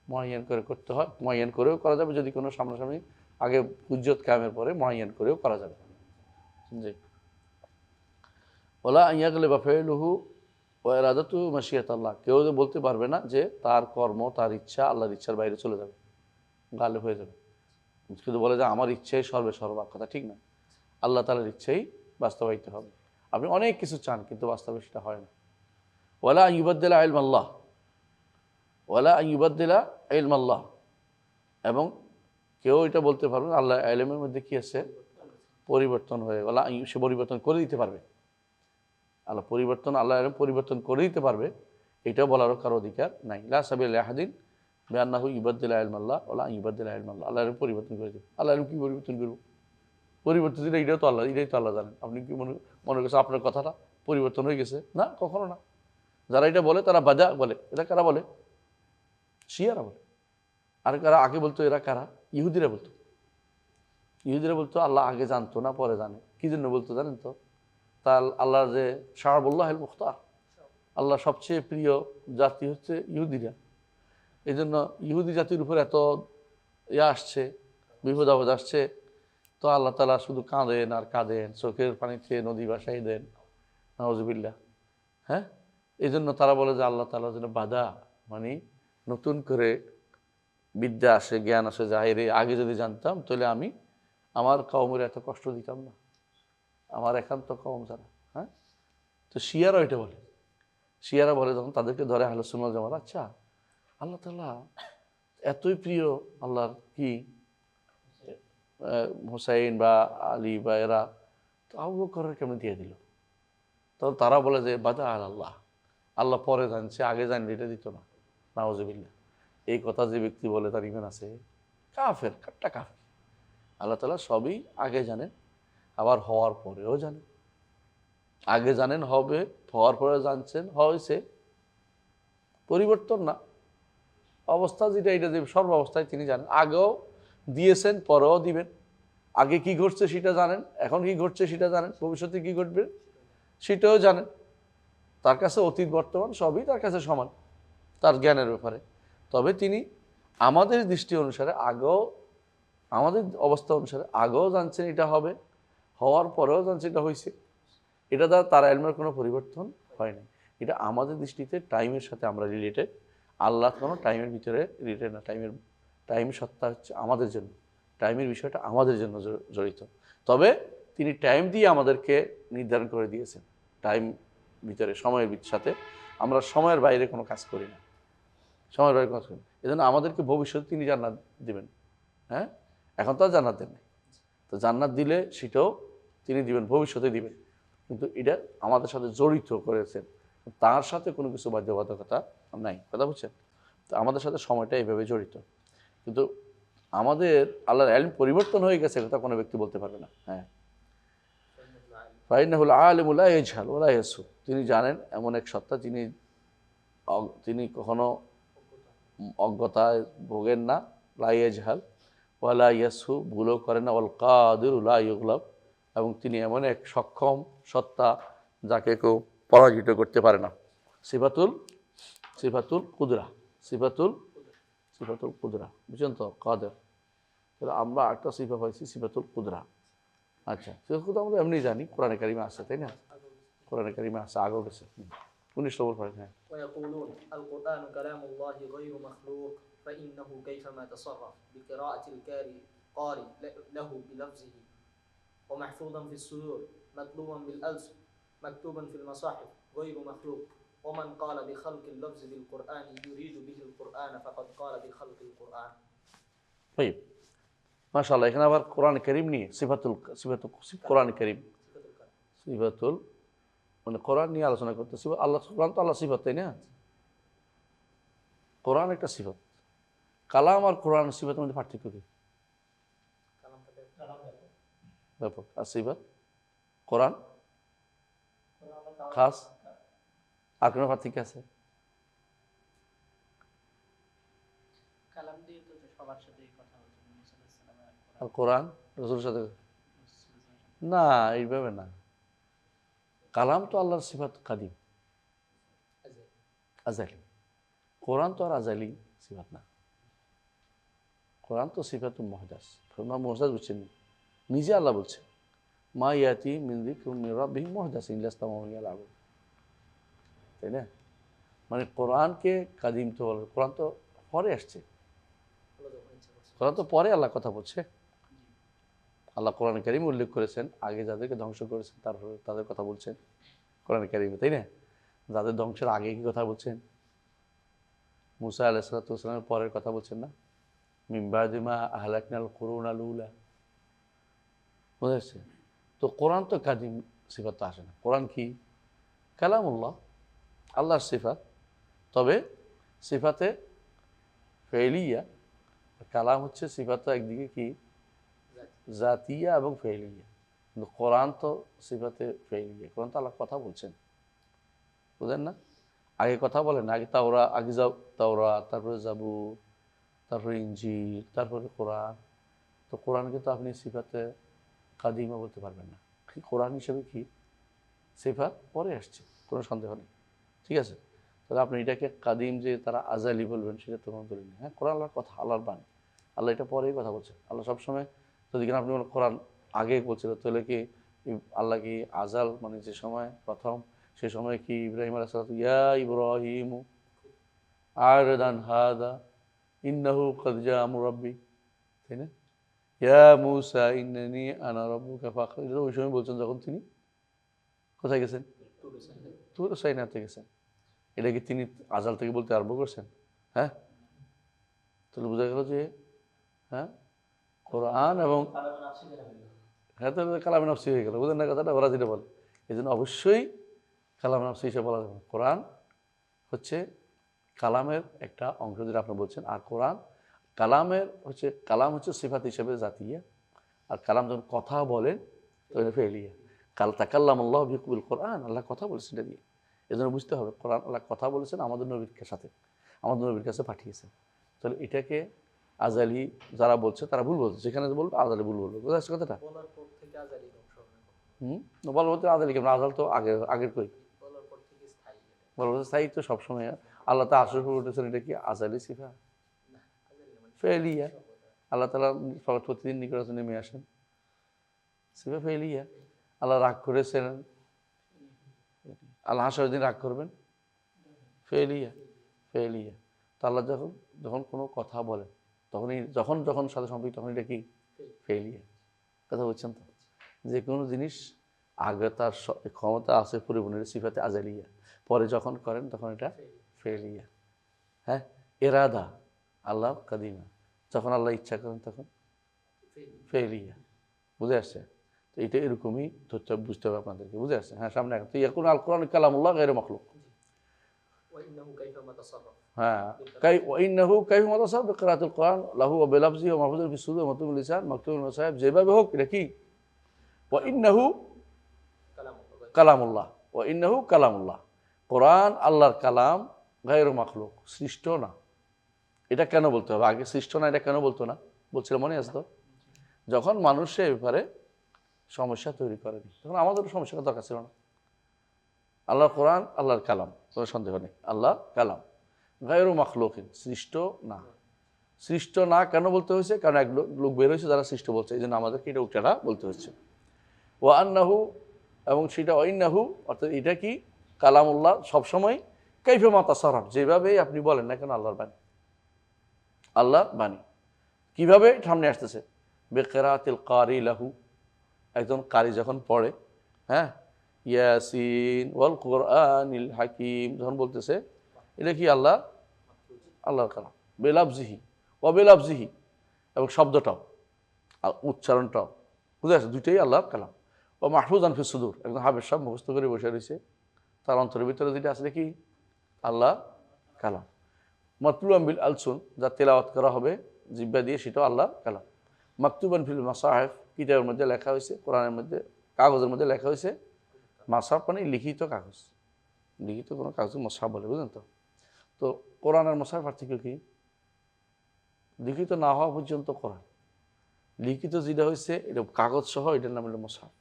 Speaker 1: মুআয়্যান করে করতে হয়। মুআয়্যান করেও করা যাবে যদি কোনো সামনাসামনি আগে হুজ্জত কায়েমের পরে মুআয়্যান করেও করা যাবে। জি। ওয়ালা ইয়াগলিবা ফাইলুহু ওয়া ইরাদাতু মাশিয়াতাল্লাহ, কেউ বলতে পারবে না যে তার কর্ম, তার ইচ্ছা আল্লাহর ইচ্ছার বাইরে চলে যাবে, গালে হয়ে যাবে। শুধু বলে যে আমার ইচ্ছাই সর্বা, কথা ঠিক না। আল্লাহ তাআলার ইচ্ছাই বাস্তবায়িত হবে। আপনি অনেক কিছু চান, কিন্তু বাস্তবে সেটা হয় না। ওয়ালা ইউবাদদিলা ইলমাল্লাহ, ওয়ালা ইউবাদদিলা ইলমাল্লাহ, এবং কেউ এটা বলতে পারবে না আল্লাহ ইলমের মধ্যে কি আছে? পরিবর্তন হয়ে, ওয়ালা সে পরিবর্তন করে দিতে পারবে। আল্লাহ পরিবর্তন, আল্লাহ ইলম পরিবর্তন করে দিতে পারবে, এটাও বলারও কারো অধিকার নাই। লা সাবিলা লিআহাদিন বিআন্নাহু ইউবাদদিলা ইলমাল্লাহ ওয়ালা ইউবাদদিলা ইলমাল্লাহ, আল্লাহ ইলম পরিবর্তন করে দেবে। আল্লাহ ইলম কি পরিবর্তন করব? পরিবর্তন দিলে এটাও তো আল্লাহ, এটাই তো আল্লাহ জানেন। আপনি কি মনে করছেন আপনার কথাটা পরিবর্তন হয়ে গেছে? না, কখনো না। যারা এটা বলে তারা বাদা বলে। এটা কারা বলে? শিয়ারা বলে। আর কারা আগে বলতো? এরা কারা? ইহুদিরা বলতো। ইহুদিরা বলতো আল্লাহ আগে জানতো না, পরে জানে। কি জন্য বলতো জানেন তো? তা আল্লাহ যে শাআবুল্লাহিল মুখতার, আল্লাহ সবচেয়ে প্রিয় জাতি হচ্ছে ইহুদিরা। এই জন্য ইহুদি জাতির উপর এত আসছে, বিপদ আপদ আসছে, তো আল্লাহ তাআলা শুধু কাঁদেন আর কাঁদেন, চোখের পানিতে নদী ভাসাই দেন, নাউজুবিল্লাহ। হ্যাঁ, এই জন্য তারা বলে যে আল্লাহ তাআলা যেন বাধা, মানে নতুন করে বিদ্যা আসে, জ্ঞান আসে, জাহিরে আগে যদি জানতাম তাহলে আমি আমার কওমের এত কষ্ট দিতাম না, আমার একান্ত কওম যারা। হ্যাঁ, তো শিয়ারা ওইটা বলে। শিয়ারা বলে যখন তাদেরকে ধরে আহলুস সুন্নাহ ওয়াল জামাত, আচ্ছা আল্লাহ তাআলা এতই প্রিয় আল্লাহর কি হুসাইন বা আলী বা এরা, তো আবু বকরের কেমন দিয়ে দিল? তখন তারা বলে যে বাদা আল্লাহ, আল্লাহ পরে জানছে, আগে জানলে এটা দিত না। নাউজুবিল্লাহ। এই কথা যে ব্যক্তি বলে তার ঈমান আছে কাফের, কাট্টা কাফের। আল্লাহ তাআলা সবই আগে জানেন, আবার হওয়ার পরেও জানেন। আগে জানেন হবে, হওয়ার পরে জানছেন, হয়েছে। পরিবর্তন না, অবস্থা যেটা, এটা যে সর্বাবস্থায় তিনি জানেন। আগেও দিয়েছেন, পরেও দিবেন। আগে কি ঘটছে সেটা জানেন, এখন কি ঘটছে সেটা জানেন, ভবিষ্যতে কি ঘটবে সেটাও জানেন। তার কাছে অতীত বর্তমান সবই তার কাছে সমান, তার জ্ঞানের ব্যাপারে। তবে তিনি আমাদের দৃষ্টি অনুসারে আগেও, আমাদের অবস্থা অনুসারে আগেও জানছেন এটা হবে, হওয়ার পরেও জানছেন এটা হয়েছে। এটা দ্বারা তার ইলমের কোনো পরিবর্তন হয় না। এটা আমাদের দৃষ্টিতে টাইমের সাথে আমরা রিলেটেড, আল্লাহ কোনো টাইমের ভিতরে রিলেটেড না। টাইম সত্তা হচ্ছে আমাদের জন্য, টাইমের বিষয়টা আমাদের জন্য জড়িত। তবে তিনি টাইম দিয়ে আমাদেরকে নির্ধারণ করে দিয়েছেন, টাইম ভিতরে, সময়ের সাথে। আমরা সময়ের বাইরে কোনো কাজ করি না, সময়ের বাইরে কাজ করি না। এই জন্য আমাদেরকে ভবিষ্যতে তিনি জান্নাত দিবেন। হ্যাঁ, এখন তো আর জান্নাত দেন নাই, তো জান্নাত দিলে সেটাও তিনি দিবেন, ভবিষ্যতে দিবেন। কিন্তু এটা আমাদের সাথে জড়িত করেছেন, তার সাথে কোনো কিছু বাধ্যবাধকতা নাই, কথা বুঝছেন? তো আমাদের সাথে সময়টা এইভাবে জড়িত, কিন্তু আমাদের আল্লাহর ইলম পরিবর্তন হয়ে গেছে কথা কোনো ব্যক্তি বলতে পারবে না। হ্যাঁ, ফাইন্নাহুল আলিমু লা ইয়াজহাল ওয়া লা ইয়াসু, তিনি জানেন এমন এক সত্তা তিনি কখনো অজ্ঞতায় ভোগেন না, লা ইয়াজহাল ওয়া লা ইয়াসু, ভুলও করেন না, ওয়াল কাদিরু লা ইউগলাব, এবং তিনি এমন এক সক্ষম সত্তা যাকে কেউ পরাজিত করতে পারে না। সিফাতুল কুদরা, সিফাতুল কুদরা, বুঝছেন তো? কাদের, তাহলে আমরা একটা সিফা পাইছি সিফাতুল কুদরা। আচ্ছা, সিফাতুল কুদরা আমরা এমনি জানি, কোরআনে কারিমে আছে, তাই না? কোরআনে কারিমে আছে, আগেও গেছে। 19 নম্বর পড়েন। হ্যাঁ,
Speaker 2: ويقولون القرآن كلام الله غير مخلوق فإنه كيفما تصرف بقراءة قارئ له بلفظه ومحفوظا في الصدور مطلوبا بالألسن مكتوبا في المصاحف غير مخلوق ومن قال بخلق اللفظ بالقرآن يريد به القرآن فقد قال بخلق القرآن।
Speaker 1: طيب মাশাআল্লাহ, এখানে আবার কোরআন কারীম নিয়ে সিফাতুল কোরআন কারীম সিফাতুল, মানে কোরআন নিয়ে আলোচনা করতেছি। আল্লাহ, কোরআন তো আল্লাহ সিফাত, তাই না? কোরআন একটা সিফাত, কালাম আর কোরআন সিফাতের মধ্যে পার্থক্য কি? ব্যাপক। আর সিফাত কোরআন খাস, আর কোনো পার্থক্য আছে? আর কোরআন রাসূলের সাথে না, এইভাবে না। কালাম তো আল্লাহর সিফাত কাদিম আজালি, কোরআন তো আর আজালি সিফাত না। কোরআন তো সিফাতুল মুহদাস, মুহদাস বুঝছেন, নিজে আল্লাহ বলছে মা ইয়াতি মিন যিকরিন মির রাব্বিহিম মুহদাসিন ইল্লা ইসতামাউ আলাইহি, তাই না? মানে কোরআনকে কাদিম তো বলে, কোরআন তো পরে আসছে, কোরআন তো পরে আল্লাহ কথা বলছে। আল্লাহ কোরআন কারীমে উল্লেখ করেছেন আগে যাদেরকে ধ্বংস করেছেন তারপরে তাদের কথা বলছেন কোরআন কারীমে, তাই না? যাদের ধ্বংসের আগে কি কথা বলছেন? মুসা আলাইহিস সালাতু ওয়াস সালামের পরের কথা বলছেন না, মিন বাদি মা আহলাকনাল কুরুনাল উলা, বুঝেছে? তো কোরআন তো কাদিম সিফাত তো আসে না। কোরআন কি? কালামুল্লাহ, আল্লাহর সিফাত, তবে সিফাতে ফেলিয়া। কালাম হচ্ছে সিফাত একদিকে কি জাতিয়া এবং ফেলিয়া, কিন্তু কোরআন তো সিফাতে ফেলিয়া। কোরআন তো আল্লাহ কথা বলছেন, বুঝলেন না? আগে কথা বলেন, আগে তাওরা, তারপরে জাবুর, তারপরে ইনজিল, তারপরে কোরআন। তো কোরআনকে তো আপনি সিফাতে কাদিমা বলতে পারবেন না। কোরআন হিসেবে কি সিফাত পরে আসছে, কোনো সন্দেহ নেই, ঠিক আছে? তাহলে আপনি এটাকে কাদিম যে তারা আজালি বলবেন সেটা তো কোনো দলিল নেই। হ্যাঁ, কোরআন আল্লাহর কথা, আল্লাহর বাণী, আল্লাহ এটা পরেই কথা বলছেন। আল্লাহ সবসময়, যদি কিনা আপনি কোরআন আগে বলছিল, তাহলে কি আল্লাহ কি আজাল, মানে যে সময় প্রথম, সে সময় কি ইব্রাহিম আলাইহিস সালাতু ইয়া ইব্রাহিম আরদান হাদা ইন্নাহু ক্বাদ জাআ আমরু রাব্বি, তাই না? ইয়া মূসা ইন্নানি আনা রাব্বুকা ফাখরিজ, ওই সময় বলছেন যখন তিনি কোথায় গেছেন? তুর সাইনাতে গেছেন। এটা কি তিনি আজাল থেকে বলতে আরম্ভ করছেন? হ্যাঁ, তাহলে বোঝা গেল যে হ্যাঁ কোরআন এবং হ্যাঁ, তাহলে কালামে নফসি হয়ে গেল, বুঝলেন না কথাটা? ওরা যেটা বলে, এই জন্য অবশ্যই কালামে নফসি হিসেবে বলা যাবে। কোরআন হচ্ছে কালামের একটা অংশ, যেটা আপনি বলছেন। আর কোরআন কালাম হচ্ছে সিফাত হিসেবে জাতিয়া, আর কালাম যখন কথা বলেন তখন ফেলিয়া। তাকাল্লামাল্লাহু বিল কোরআন, আল্লাহ কথা বলেছেন এটা দিয়ে। এই জন্য বুঝতে হবে কোরআন আল্লাহ কথা বলেছেন আমাদের নবীর সাথে, আমাদের নবীর কাছে পাঠিয়েছেন। তাহলে এটাকে আজালি যারা বলছে তারা ভুল বলছে, যেখানে বলবে আজালি ভুল বলবে, বুঝতে পারছো কথাটা? বলার বলতে আজালি কেমন? আজাল তো আগের কই, বলার বলতে স্থায়ী তো সবসময়। আল্লাহ তা আসর করে উঠেছেন, এটা কি আজালি সিফা? ফেলিয়া। আল্লাহ তাআলা প্রতিদিন নিকটে নেমে আসেন, সিফা ফেলিয়া। আল্লাহ রাগ করেছেন, আল্লাহ হাসরের দিন রাগ করবেন, ফেলিয়া। তো আল্লাহ যখন কোনো কথা বলেন তখনই যখন সাথে সম্পর্ক, তখন এটা কি ফেলিয়া। কথা বলছেন তো? যে কোনো জিনিস আগে তার ক্ষমতা আছে পরিপূর্ণ, সিফাতে আজালিয়া, পরে যখন করেন তখন এটা ফেলিয়া। হ্যাঁ, এরাদা আল্লাহ কাদিমা, যখন আল্লাহ ইচ্ছা করেন তখন ফেলিয়া। বুঝে আসছে? তো এটা এরকমই ধরতে বুঝতে হবে আপনাদেরকে, বুঝে আসছে? হ্যাঁ, সামনে এখন তো ইয়াকুন আল কোরআন কালামুল্লাহ গায়রু মাখলুক,
Speaker 2: وإنه كيفما تصرف
Speaker 1: হ্যাঁ ওয়াইন্নাহু কাইফা মাতাসাব বিকিরাতুল কোরআন লাহু ওয়া বিলাফজি ওয়া মাহফুজুন ফিস সুদুর মাকতুবুল লিসান মাকতুবুল মাসাহিব যেভাবে হোক এটা কি ওয়াইন্নাহু
Speaker 2: كلام الله
Speaker 1: কালামুল্লাহ ওয়াইন্নাহু কালামুল্লাহ কোরআন আল্লাহর কালাম গায়রু মাখলুক সৃষ্ট না এটা কেন বলতে হবে আগে সৃষ্ট না এটা কেন বলতো না বলছিল মনে আছে তো যখন মানুষ সে ব্যাপারে সমস্যা তৈরি করেনি তখন আমাদেরও সমস্যার দরকার ছিল না আল্লাহর কোরআন আল্লাহর কালাম কোনো সন্দেহ নেই আল্লাহর কালাম গায়রু মাখলুকিন সৃষ্ট না সৃষ্ট না কেন বলতে হয়েছে কারণ এক লোক বের হয়েছে যারা সৃষ্ট বলছে এই জন্য আমাদেরকে এটা উচ্চারা বলতে হচ্ছে ও আন্নাহু এবং সেটা অইন্নাহু অর্থাৎ এটা কি কালামুল্লাহ সবসময় কাইফে মাতাসারফ যেভাবেই আপনি বলেন না কেন আল্লাহর বাণী আল্লাহর বাণী কীভাবে সামনে আসতেছে বেকেরাতিল কারি লাহু একজন কারি যখন পড়ে হ্যাঁ ইয়াসিন ওয়াল কুরআনিল হাকিম যখন বলতেছে এটা কি আল্লাহর কালাম বেলাফজিহি অবেলাফজিহি এবং শব্দটাও আর উচ্চারণটাও বুঝে আসছে দুইটাই আল্লাহর কালাম ও মাহফুজান ফিস সুদূর একদম হাবের সব মুখস্থ করে বসে রয়েছে তার অন্তরের ভিতরে যেটা আসলে কি আল্লাহ কালাম মাতলুয়ান বিল আলসুন যা তেলাওয়াত করা হবে জিব্বা দিয়ে সেটাও আল্লাহ কালাম মাকতুবান ফিল মাসাহেফ কিতাবের মধ্যে লেখা হয়েছে কোরআনের মধ্যে কাগজের মধ্যে লেখা হয়েছে মাসাফ মানে লিখিত কাগজ লিখিত কোনো কাগজ মশাফ বলে বুঝলেন তো তো কোরআন আর মশাফ পার্থক্য কি লিখিত না হওয়া পর্যন্ত কোরআন লিখিত যেটা হয়েছে এটা কাগজ সহ এটার নাম হলো মশাফ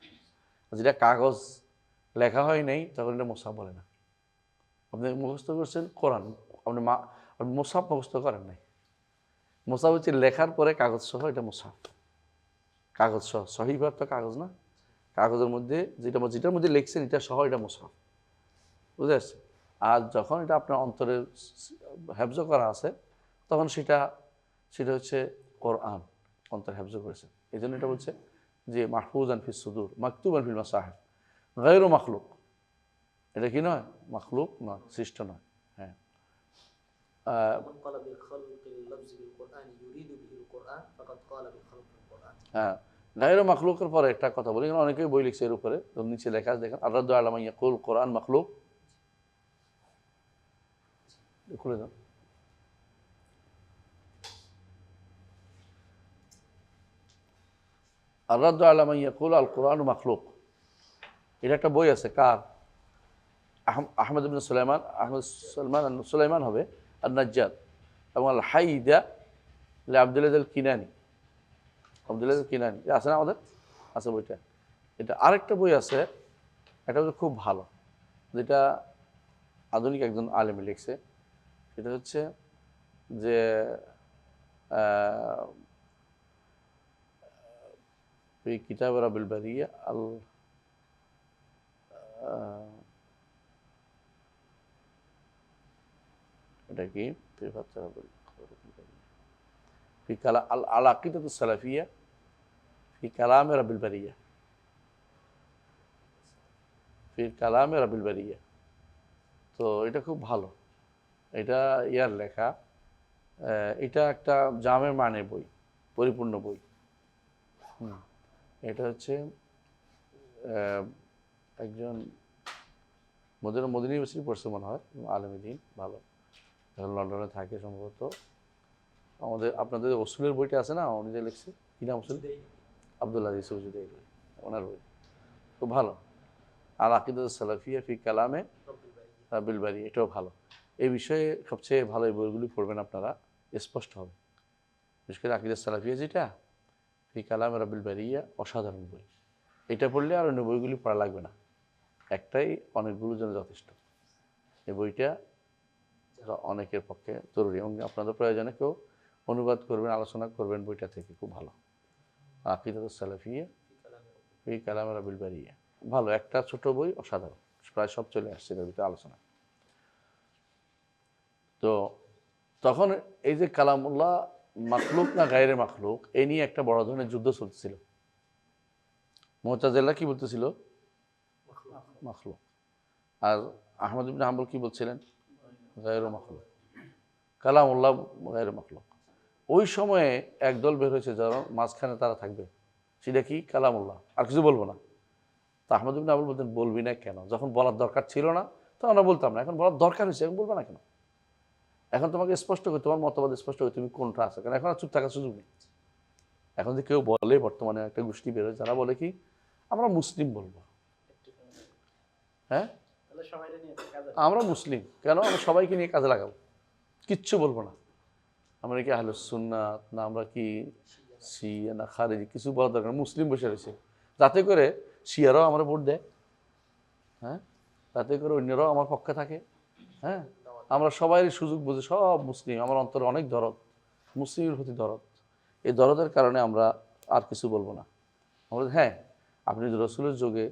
Speaker 1: যেটা কাগজ লেখা হয় নাই তখন এটা মশাফ বলে না আপনি মুখস্থ করছেন কোরআন আপনি মোসাফ মুখস্থ করেন নাই মোসাফ হচ্ছে লেখার পরে কাগজ সহ এটা মোসাফ কাগজ সহ সহিবার তো কাগজ না কাগজের মধ্যে যেটার মধ্যে লিখছেন এটা সহ এটা মোসাফ বুঝতে পারছেন আর যখন এটা আপনার অন্তরে হেফজ করা আছে তখন সেটা হচ্ছে কোরআন অন্তর হেফজ করেছে এই জন্য এটা বলছে যে মাহফুজান ফিস সুদূর মাকতুবান ফিল মাসাহিফ গায়রু মাখলুক এটা কি নয় মাখলুক নয় সৃষ্ট নয় হ্যাঁ
Speaker 2: من قال بخلق اللفظ بالقرآن يريد به القرآن فقد قال بخلق القرآن
Speaker 1: হ্যাঁ গায়রু মাখলুকের পরে একটা কথা বলি অনেকেই বই লিখছে এর উপরে নিচে লেখা আছে দেখেন আর-রাদ্দু আলা মান ইয়াকুল কোরআন মাখলুক খুলে দাও আর-রাদ্দু আলা মান ইয়াকুল আল কোরআন মাখলুক এটা একটা বই আছে কার আহমদ ইবনে সুলাইমান হবে আর নাজ্জাদ এবং আল হাইদা আব্দুল্লাহ আল কিনানি আছে না আমাদের আছে বইটা এটা আরেকটা বই আছে এটা হচ্ছে খুব ভালো যেটা আধুনিক একজন আলেমী লিখছে সেটা হচ্ছে যে কিতাব রাবিল বারিয়া আল এটা কি আল আকিদাতুস সালাফিয়া ফি কালামে রাবিল বারিয়া তো এটা খুব ভালো এটা ইয়ার লেখা এটা একটা জামের মানে বই পরিপূর্ণ বই এটা হচ্ছে একজন মদিনা ইউনিভার্সিটি পড়ছে মনে হয় আলেমুদ্দিন ভালো এখন লন্ডনে থাকে সম্ভবত আপনাদের ওসুলের বইটা আছে না উনি যে লিখছে কি নাম ওসুল আব্দুল আজিজ ওজুদাইলি ওনার বই খুব ভালো আল আকিদাতুস সালাফিয়া ফি কালামে রাবিল বারি এটাও ভালো এই বিষয়ে সবচেয়ে ভালো এই বইগুলি পড়বেন আপনারা স্পষ্ট হবে বিশেষ করে আকিদাতুস সালাফিয়া যেটা ফি কালামে রাবিল বারিয়া অসাধারণ বই এটা পড়লে আর অন্য বইগুলি পড়া লাগবে না একটাই অনেকগুলোর জন্য যথেষ্ট এই বইটা অনেকের পক্ষে জরুরি এবং আপনাদের প্রয়োজনে কেউ অনুবাদ করবেন আলোচনা করবেন বইটা থেকে খুব ভালো আকিদাতুস সালাফিয়া ফি কালামে রাবিল বারিয়া ভালো একটা ছোট বই অসাধারণ প্রায় সব চলে আসছে এর ভিতরে আলোচনা তো তখন এই যে কালামুল্লাহ মাখলুক না গায়রে মাখলুক এই নিয়ে একটা বড় ধরনের যুদ্ধ চলতেছিল মুতাজিলা কি বলতেছিল মাখলুক আর আহমদ ইবনে হাম্বল কি বলছিলেন গায়রে মাখলুক কালামুল্লাহ গায়রে মাখলুক ওই সময়ে একদল বের হয়েছে যারা মাঝখানে তারা থাকবে সেটা কি কালামুল্লাহ আর কিছু বলবো না তা আহমদ ইবনে হাম্বল বলতেন বলবি না কেন যখন বলার দরকার ছিল না তো আমরা বলতাম না, এখন বলার দরকার হয়েছে, এখন বলবো না কেন? এখন তোমাকে স্পষ্ট করে তোমার মতবাদ স্পষ্ট করে তুমি কোনটা আছে, কারণ এখন আর চুপ থাকার সুযোগ নেই। এখন যে কেউ বলে, বর্তমানে একটা গোষ্ঠী বেরোয় যারা বলে কি আমরা মুসলিম বলবো, হ্যাঁ আমরা মুসলিম কেন, আমরা সবাইকে নিয়ে কাজে লাগাবো, কিচ্ছু বলবো না। আমরা কি আহলুস সুন্নাত না, আমরা কি শিয়া না খারেজি, কিছু বলার দরকার নেই। মুসলিম বসে রয়েছে, যাতে করে শিয়ারাও আমার ভোট দেয়, হ্যাঁ, যাতে করে অন্যরাও আমার পক্ষে থাকে। হ্যাঁ, আমরা সবাই সুযোগ বুঝে সব মুসলিম, আমার অন্তরে অনেক দরদ, মুসলিমের প্রতি দরদ। এই দরদের কারণে আমরা আর কিছু বলবো না। আমরা হ্যাঁ, আপনি যদি রসুলের যুগে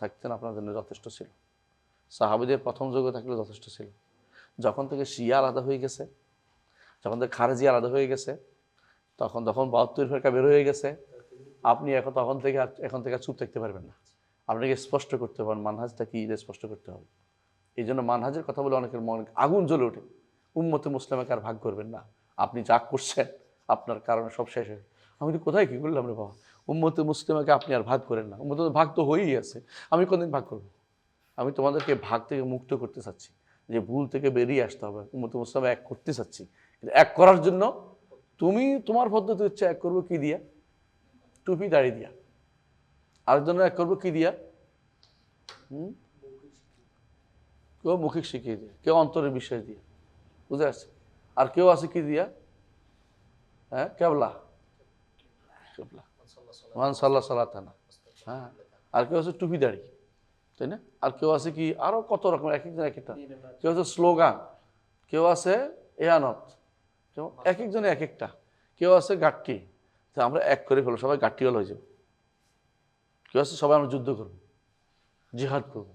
Speaker 1: থাকতেন আপনার জন্য যথেষ্ট ছিল, সাহাবীদের প্রথম যুগে থাকলে যথেষ্ট ছিল। যখন থেকে শিয়া আলাদা হয়ে গেছে, যখন থেকে খারেজি আলাদা হয়ে গেছে, তখন 72 ফেরকা বের হয়ে গেছে, আপনি এখন থেকে চুপ থাকতে পারবেন না। আপনাকে স্পষ্ট করতে পারেন মানহাজটা কি, স্পষ্ট করতে হবে। এই জন্য মানহাজের কথা বলে অনেকের মনে আগুন জ্বলে ওঠে। উম্মতে মুসলিমাকে আর ভাগ করবেন না, আপনি যা করছেন আপনার কারণে সব শেষ হয়ে। আমি তো কোথায় কী করলাম রে বাবা, উম্মতে মুসলিমাকে আপনি আর ভাগ করেন না, উম্মতে ভাগ তো হয়েই আছে, আমি কোনদিন ভাগ করবো? আমি তোমাদেরকে ভাগ থেকে মুক্ত করতে চাচ্ছি, যে ভুল থেকে বেরিয়ে আসতে হবে, উম্মতে মুসলিমা এক করতে চাচ্ছি। কিন্তু এক করার জন্য তোমার পদ্ধতি হচ্ছে এক করবো কি দিয়া, টুপি দাড়ি দিয়া। আরেকজনের এক করবো কি দিয়া, কেউ মৌখিক শিখিয়ে দিয়ে, কেউ অন্তরের বিশ্বাস দিয়ে, বুঝে আসছে। আর কেউ আছে কি দিয়া, হ্যাঁ কেবলা কেবলা মান সাল্লাহ সাল্লাতানা, হ্যাঁ। আর কেউ আছে টুপি দাড়ি, তাই না? আর কেউ আছে কি আরো কত রকম, এক একজন এক একটা। কেউ আছে স্লোগান, কেউ আছে এয়ানত, এক একজনে এক একটা। কেউ আছে গাট্টি, তা আমরা এক করে ফেলো, সবাই গাট্টিওয়ালা হয়ে যাবো। কেউ আছে সবাই আমরা যুদ্ধ করবো, জিহাদ করবো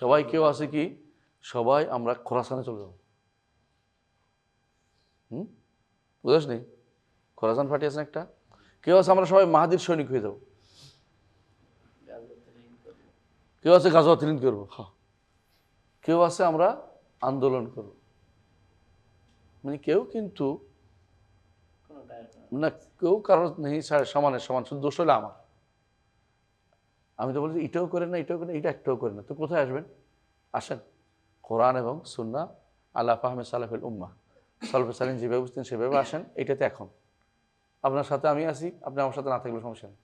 Speaker 1: সবাই। কেউ আছে কি সবাই আমরা খোরাসানে চলে যাবো। বুঝাস নি, খোরাসান ফাটিয়েছেন একটা। কেউ আছে আমরা সবাই মাহাদির সৈনিক হয়ে যাবো। কেউ আছে গাজওয়াত হিন্দ করবো, হ্যাঁ। কেউ আছে আমরা আন্দোলন করব। মানে কেউ কিন্তু না, কেউ কারোর নেই সমানের সমান, শুধু দোষ হলে আমার। আমি তো বলছি এটাও করেন না, এটাও করেন না, এটা একটাও করেন না, তো কোথায় আসবেন? আসেন কোরআন এবং সুন্নাহ আলা ফাহমে সালাফিল উম্মাহ, সালফে সালিন যেভাবে বুঝতেন সেভাবে আসেন। এটাতে এখন আপনার সাথে আমি আছি, আপনি আমার সাথে না থাকলে সমস্যা নেই।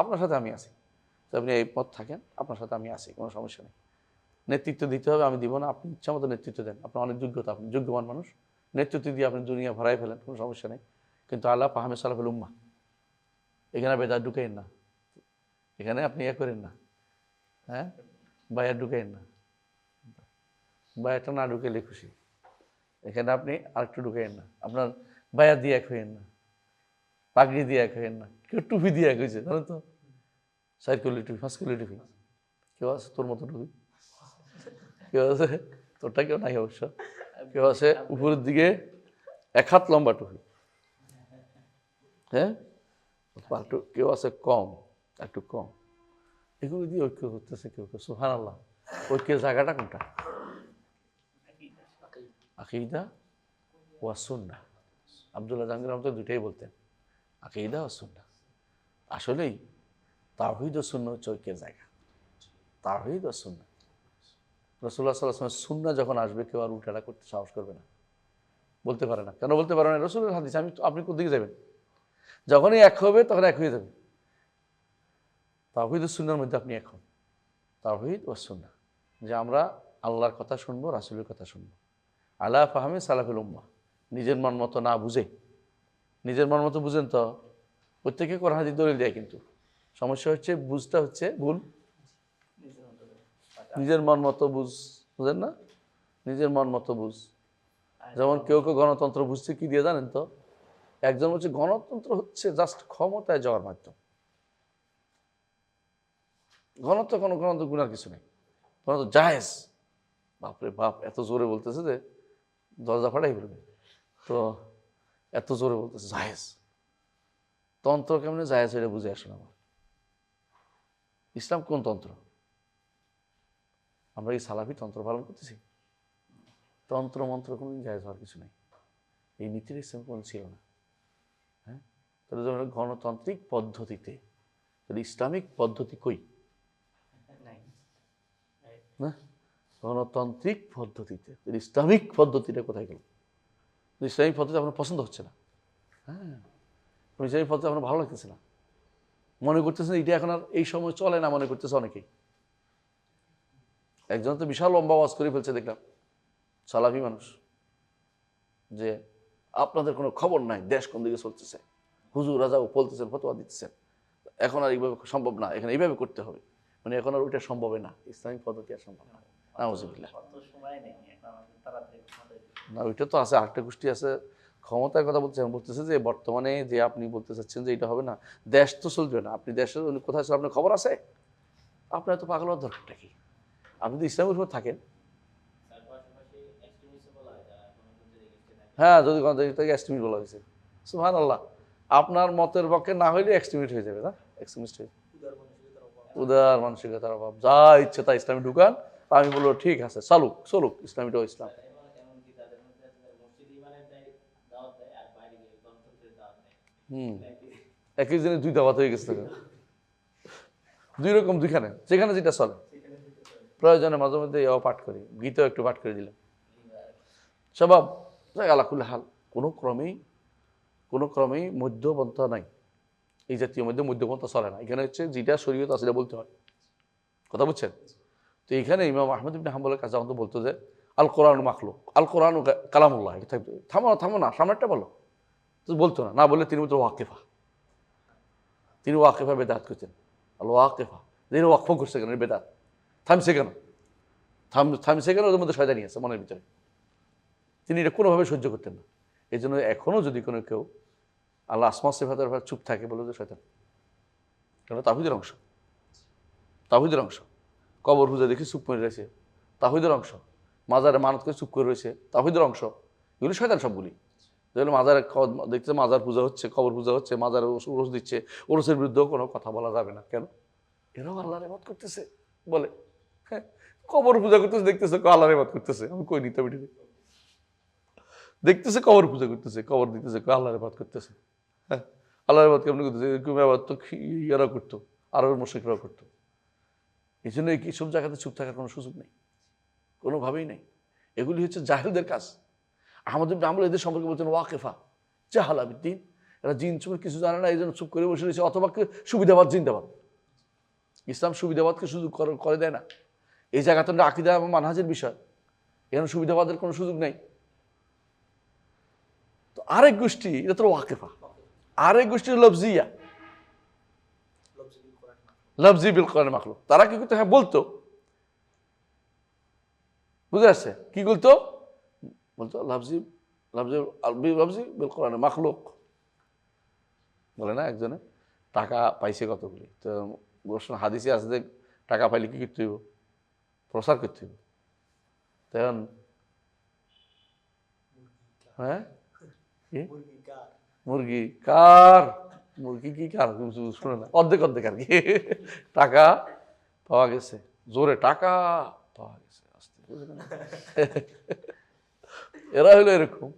Speaker 1: আপনার সাথে আমি আছি, তো আপনি এই পথ থাকেন, আপনার সাথে আমি আছি, কোনো সমস্যা নেই। নেতৃত্ব দিতে হবে, আমি দিব না, আপনি ইচ্ছা মতো নেতৃত্ব দেন, আপনার অনেক যোগ্যতা, আপনি যোগ্যবান মানুষ, নেতৃত্ব দিয়ে আপনি দুনিয়া ভরাই ফেলেন, কোনো সমস্যা নেই। কিন্তু আল্লাহ ফাহমে সালাফিল উম্মাহ, এখানে বেদাত ঢুকেন না, এখানে আপনি ইয়ে করেন না, হ্যাঁ বায়াত ঢুকেন না, বায়াতটা না ঢুকেলে খুশি। এখানে আপনি আরেকটু ঢুকেন না, আপনার বায়াত দিয়ে এক হইেন না, পাগড়ি দিয়ে এক হইেন না, কেউ টুপি দিয়ে এক হয়েছে, জানো তো, 4 কলি টুপি 5 কলি টুপি। কেউ আছে তোর মতো টুপি, কেউ আছে তোরটা, কেউ নাই অবশ্য, কেউ আছে উপরের দিকে 1 হাত লম্বা টুপি, হ্যাঁ। কেউ আছে কম, একটু কম। এগুলো দিয়ে ঐক্য করতেছে কেউ কেউ, সুবহানাল্লাহ। ঐক্যের জায়গাটা কোনটা? আকীদা ওয়া সুন্নাহ। আব্দুল্লাহ জাহাঙ্গীর রহমতুল্লাহ দুইটাই বলতেন, আকীদা ওয়া সুন্নাহ। আসলেই তাওহীদ ও সুন্নাহ হচ্ছে ঐক্যের জায়গা, তাওহীদ ও সুন্নাহ। রাসূলুল্লাহ সাল্লাল্লাহু আলাইহি ওয়াসাল্লাম সুন্নাহ যখন আসবে, কেউ আর উল্টাটা করতে সাহস করবে না, বলতে পারে না। কেন বলতে পারে না? রাসূলের হাদিস, আপনি কোন দিকে যাবেন? যখনই এক হবে তখন এক হয়ে যাবে। তাওহীদ ও সুন্নাহর মধ্যে আপনি এক হন, তাওহীদ ও সুন্নাহ, যে আমরা আল্লাহর কথা শুনবো, রাসূলের কথা শুনবো আলা ফাহমে সালাফিল উম্মাহ। নিজের মন মতো না বুঝে, নিজের মন মতো বুঝেন তো প্রত্যেকে কোরআন হাদিস দলিল দেয়, কিন্তু সমস্যা হচ্ছে বুঝটা হচ্ছে ভুল। নিজের মন মতো বুঝেন না, নিজের মন মতো বুঝ। যেমন কেউ কেউ গণতন্ত্র বুঝতে কি দিয়ে জানেন তো, একজন হচ্ছে গণতন্ত্র হচ্ছে জাস্ট ক্ষমতায় যাওয়ার মাধ্যম। গণতন্ত্র গুনার কিছু নেই, গণতন্ত্র জায়েজ। বাপরে বাপ, এত জোরে বলতেছে যে দরজা ফাটাই ফেলবে, তো এত জোরে বলতেছে জায়েজ। তন্ত্র কেমনে জায়েজ এটা বুঝে আসে না আমার। ইসলাম কোন তন্ত্র? আমরা এই সালাফি তন্ত্র পালন করতেছি? তন্ত্র মন্ত্র কোনোদিন জায়েজ হওয়ার কিছু নেই, এই নীতির ইসলাম কোন ছিল না। হ্যাঁ, তাহলে যেমন গণতান্ত্রিক পদ্ধতিতে, তাহলে ইসলামিক পদ্ধতি কই? না, গণতান্ত্রিক পদ্ধতিতে ইসলামিক পদ্ধতিটা কোথায় গেল? ইসলামিক পদ্ধতি আপনার পছন্দ হচ্ছে না, হ্যাঁ, ইসলামিক পদ্ধতি আপনার ভালো লাগতেছে না, মনে করতেছেন এটা এখন আর এই সময় চলে না, মনে করতেছে অনেকেই। একজন তো বিশাল লম্বা ওয়াজ করে ফেলছে দেখলাম, সালাফি মানুষ, যে আপনাদের কোনো খবর নাই, দেশ কোন দিকে চলতেছে, হুজুর রাজাও বলতেছেন, ফতোয়া দিতেছেন, এখন আর এইভাবে সম্ভব না, এখানে এইভাবে করতে হবে, মানে এখন আর ওইটা সম্ভবই না, ইসলামিক পদ্ধতি আর সম্ভব না। নাউজুবিল্লাহ। না, ওইটা তো আছে, আরেকটা গোষ্ঠী আছে ক্ষমতার কথা বলতেছে যে বর্তমানে যে আপনি বলতে চাচ্ছেন যে এটা হবে না, দেশ তো চলবে না, আপনি দেশের কোথায় আপনার খবর আছে? আপনার তো পাগল হওয়ার দরকারটা কি? আপনি তো ইসলামের উপর থাকেন। হ্যাঁ, যদি কোনো দেশ থেকে এক্সট্রিমিস্ট বলা হয়েছে, সুবহানাল্লাহ, আপনার মতের পক্ষে না হইলে এক্সট্রিমিস্ট হয়ে যাবে, না এক্সট্রিমিস্ট হয়ে উদার মানসিকতার অভাব, যা ইচ্ছে তা ইসলামী ঢুকান, আমি বলবো ঠিক আছে, চলুক চলুক, ইসলামীটাও ইসলাম। একই দিনে দুই দাওয়াত হয়ে গেছে, দুই রকম দুইখানে, যেখানে যেটা চলে। প্রয়োজনে মাঝে মধ্যে এও পাঠ করি, গীতাও একটু পাঠ করে দিলাম, স্বভাব আলাকুল হাল। কোনো ক্রমেই মধ্যপন্থা নাই, এই জাতীয় মধ্যপন্থা চলে না। এখানে হচ্ছে যেটা শরীয়ত আছে বলতে হয়, কথা বুঝছেন? তো এখানে ইমাম আহমদ ইবনে হাম্বলের কাছে যখন বলতো যে আল কোরআন মাখলুক, আল কোরআন কালামুল্লাহ, থামো না, সামনেরটা বলো, তো বলতো না, বললে তিনি বলতো ওয়াকিফা, তিনি ওয়াকিফা বেদাত করতেন। আল ওয়াকিফা, যে ওয়াকফ করছে কেন, বেদাত, থামছে কেন, থামছে কেন, ওদের মধ্যে শয়তানি আছে মনের ভিতরে, তিনি এটা কোনোভাবে সহ্য করতেন না। এই জন্য এখনও যদি কোনো কেউ আল্লাহ আসমা সিফাতের ব্যাপারে চুপ থাকে, বলে যে শয়তান, কেন তাওহীদের অংশ, তাওহীদের অংশ। কবর পূজা দেখে চুপ করে রয়েছে, তাওহীদের অংশ। মাজারে মানত করে চুপ করে রয়েছে, তাওহীদের অংশ। এগুলি শয়তান সবগুলি। যেগুলো মাজারে দেখছে, মাজার পূজা হচ্ছে, কবর পূজা হচ্ছে, মাজারে ওরস দিচ্ছে, ওরসের বিরুদ্ধেও কোনো কথা বলা যাবে না। কেন? এরাও আল্লাহর ইবাদত করতেছে বলে, হ্যাঁ, কবর পূজা করতেছে, দেখতেছে আল্লাহর ইবাদত করতেছে, আমি কই নিতে পারি, দেখতেছে কবর পূজা করতেছে, কবর দিতেছে, আল্লাহর ইবাদত করতেছে। হ্যাঁ, আল্লাহর ইবাদত কেমন করতেছে? এরকম ইবাদত তো ইয়ারা করতো, আরও মুশরিকরাও করতো। এই জন্য এইসব জায়গাতে চুপ থাকার কোনো সুযোগ নেই, কোনোভাবেই নেই। এগুলি হচ্ছে জাহেলদের কাজ। আহমদ ইবনে হাম্বল এদের সম্পর্কে বলছেন ওয়াকিফা জাহালা বিদ্দিন, এরা জিন সম্পর্কে কিছু জানে না, এই জন্য চুপ করে বসে রয়েছে, অথবা সুবিধাবাদ জিন্দাবাদ। ইসলাম সুবিধাবাদকে সুযোগ করে দেয় না। এই জায়গাতে আকীদা এবং মানহাজের বিষয়, এখানে সুবিধাবাদের কোনো সুযোগ নেই। তো আরেক গোষ্ঠী, এটা তো ওয়াকিফা, আরেক গোষ্ঠী লফজিয়া, লফজি বিল কোরআন মাখলুক। তারা কি করতো? হ্যাঁ বলতো, বুঝে আসছে, কি বলতো? বলতো লফজি লফজি বিল কোরআন মাখলুক, বলে না একজনে টাকা পাইছে কতগুলি, তো হাদিসে আছে যে টাকা পাইলে কি করতে হইব? প্রচার করতে হইব। তখন হ্যাঁ, মুরগি কার, মুরগি কি কার শুনে না, অর্ধেক অর্ধেক আর কি, টাকা পাওয়া গেছে, জোরে টাকা পাওয়া গেছে, আস্তে বুঝলেন। এরা হলো এরকম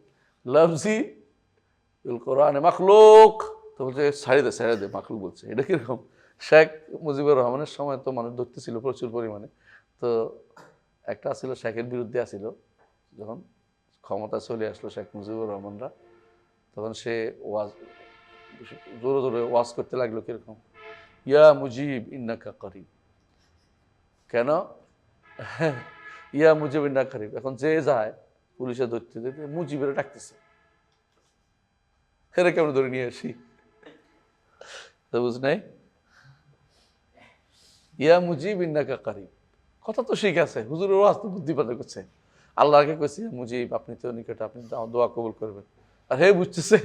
Speaker 1: লফজি কোরআনে মাখলুক, তো বলছে ছাড়ে দে মাখলুক বলছে, এটা কিরকম? শেখ মুজিবুর রহমানের সময় তো মানুষ ধরতেছিল প্রচুর পরিমাণে, তো একটা ছিল শেখের বিরুদ্ধে আসিল, যখন ক্ষমতা চলে আসলো শেখ মুজিবুর রহমানরা, তখন সে ওয়াজ জোরে জোরে ওয়াজ করতে লাগলো, কিরকম? ইয়া মুজিব ইন্নাকা করিব। কেন? ইয়া মুজিব ইন্নাকা করিব। এখন যে যায় পুলিশে ধরতে যেতে মুজিবের ডাকতেছে, এরা কেমন ধরে নিয়ে আসি, তো বুঝ নাই? ইয়া মুজিব ইন্নাকা করিব, কথা তো ঠিক আছে, হুজুরের ওয়াজ তো বুদ্ধিপাত করছে, আল্লাহকে কইছে মুজিব আপনি তো নিকটে, আপনি তো দোয়া কবুল করবেন, আর হে বুঝতেছে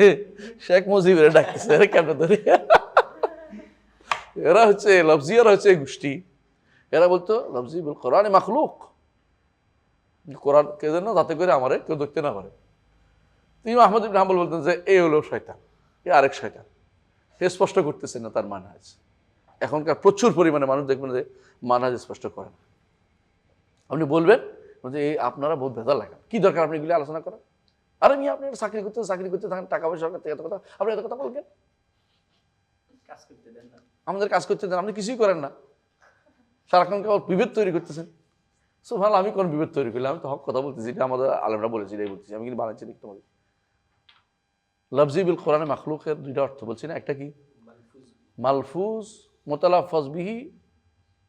Speaker 1: শেখ মুজিবের ডাকতেছে, এরা কেমন ধরে? এরা হচ্ছে লফজিয়ারা, হচ্ছে এই গোষ্ঠী। এরা বলতো লফজি বিল কোরআনে মাখলুক, কোরআন কে যেন যাতে করে আমারে কেউ দেখতে না পারে। তিনি আহমদ ইবনে হাম্বল বলতেন যে এই হলো শয়তান, এ আরেক শয়তান, সে স্পষ্ট করতেছে না তার মানহাজ। এখনকার প্রচুর পরিমাণে মানুষ দেখবেন যে মানহাজ স্পষ্ট করে না। আপনি বলবেন যে এই আপনারা বহুত ভেজাল লাগান, কি দরকার আপনি এগুলি আলোচনা করেন? আরে আমি আপনি চাকরি করতে থাকেন, টাকা পয়সা সরকার থেকে এত কথা, আপনি এত কথা বলবেন, আমাদের কাজ করতে দেন, আপনি কিছুই করেন না, সারাক্ষণ কেবল বিভেদ তৈরি করতেছেন। সুবহানাল্লাহ, আমি কোন বিভেদ তৈরি করলাম? আমি তো হক কথা বলতেছি, এটা আমাদের আলেমরা বলেছি, এটাই বলতেছি, আমি কিন্তু বানাচ্ছি না তোমাকে। লফজি বিল কোরআনে মাখলুকের দুইটা অর্থ বলছি না, একটা কি
Speaker 2: মালফুজ
Speaker 1: মালফুজ মুতালাফফাজ বিহি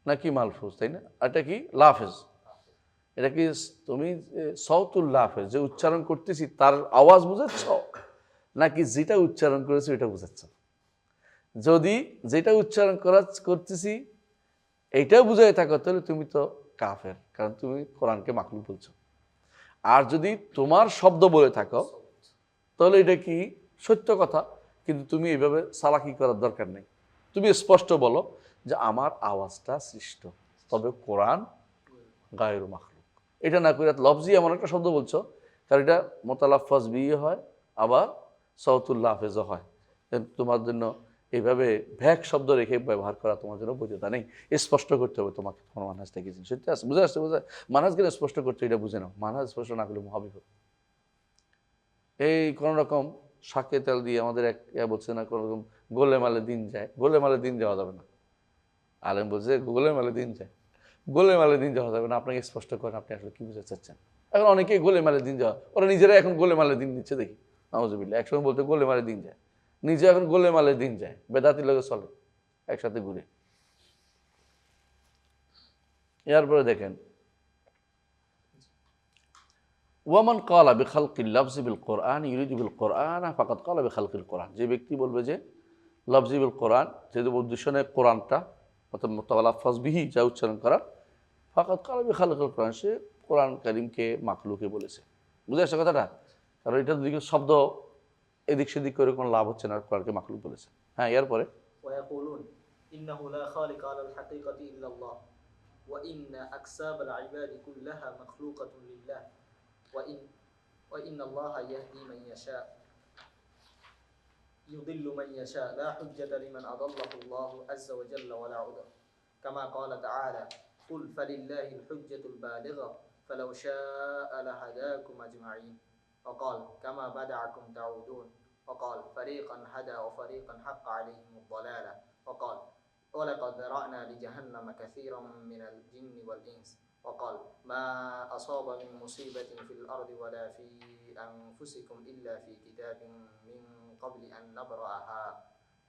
Speaker 1: নাকি মালফুজ, তাই না? এটা কি লাফেজ, এটা কি তুমি সওতুল লাফেজ, যে উচ্চারণ করতেছি তার আওয়াজ বুঝাচ্ছ, নাকি যেটা উচ্চারণ করেছি ওইটা বুঝাচ্ছ? যদি যেটা উচ্চারণ করতেছি এইটাও বুঝাই থাকো, তাহলে তুমি তো কাফের, কারণ তুমি কোরআনকে মাখলুক বলছো। আর যদি তোমার শব্দ বলে থাকো তাহলে এটা কি সত্য কথা, কিন্তু তুমি এইভাবে চালাকি করার দরকার নেই। তুমি স্পষ্ট বলো যে আমার আওয়াজটা সৃষ্ট, তবে কোরআন গায়রু মাখলুক। এটা না করে লফজি এমন একটা শব্দ বলছো, কারণ এটা মোতালাফফাজ বিয়ে হয়, আবার সওতুল লাফেজও হয়। তোমার জন্য এইভাবে ভ্যাক শব্দ রেখে ব্যবহার করা তোমার জন্য বৈধতা নেই। স্পষ্ট করতে হবে তোমাকে তোমার মানহাজটা কি জিনিস, সত্যি আছে, বুঝে আসছে? মানহাজ গেলে স্পষ্ট করতে, এটা বুঝে নাও। মানহাজ স্পষ্ট না করলে মহাবিপদ। এই কোনো রকম শাকে তেল দিয়ে আমাদের এক বলছে না, কোনো রকম গোলেমালে দিন যায়, গোলেমালে দিন যাওয়া যাবে না। আলেম বলছে গোলেমালে দিন যায়, গোলেমালে দিন যাওয়া যাবে না। আপনাকে স্পষ্ট করেন আপনি আসলে কি বুঝতে চাচ্ছেন। এখন অনেকেই গোলেমালে দিন যাওয়া, ওরা নিজেরা এখন গোলেমালে দিন দিচ্ছে দেখি, নাউজুবিল্লাহ। একসময় বলতে গোলেমালে দিন যায়, নিজে এখন গোলেমালে দিন যায়, বেদাতির লোকে চলে একসাথে ঘুরে। এরপরে দেখেন, ওয়ামান ক্বালা বিখালকিল লাফজি বিল কোরআন ইউরিদু বিল কোরআন ফাকাদ ক্বালা বিখালকিল কোরআন। যে ব্যক্তি বলবে যে লফজি বিল কোরআন, যেহেতু উদ্দেশ্য নেই কোরআনটা, অর্থাৎ মুতালাফফাজ বিহি, যা উচ্চারণ করা, ফাকাদ ক্বালা বিখালকিল কোরআন, সে কোরআন কারীমকে মাখলুকে বলেছে। বুঝে আসছে কথাটা? কারণ এটা দিকে শব্দ এদিক সেদিক করে কোনো লাভ হচ্ছে না, কোরআনকে মাখলুক বলেছে। হ্যাঁ, এরপরে
Speaker 2: ويقولون إنه لا خالق على الحقيقة إلا الله وإن أكساب العباد كلها مخلوقة لله وإن الله يهدي من يشاء يضل من يشاء لا حجة لمن أضله الله عز وجل ولا عذر كما قال تعالى قل فلله الحجة البالغة فلو شاء لهداكم أجمعين وقال كما بدعكم تعودون وقال فريقا هدى وفريقا حق عليهم الضلالة وقال ولقد ذرأنا لجهنم كثيرا من الجن والإنس وقال ما أصاب من مصيبة في الأرض ولا في أنفسكم إلا في كتاب من قبل أن نبرأها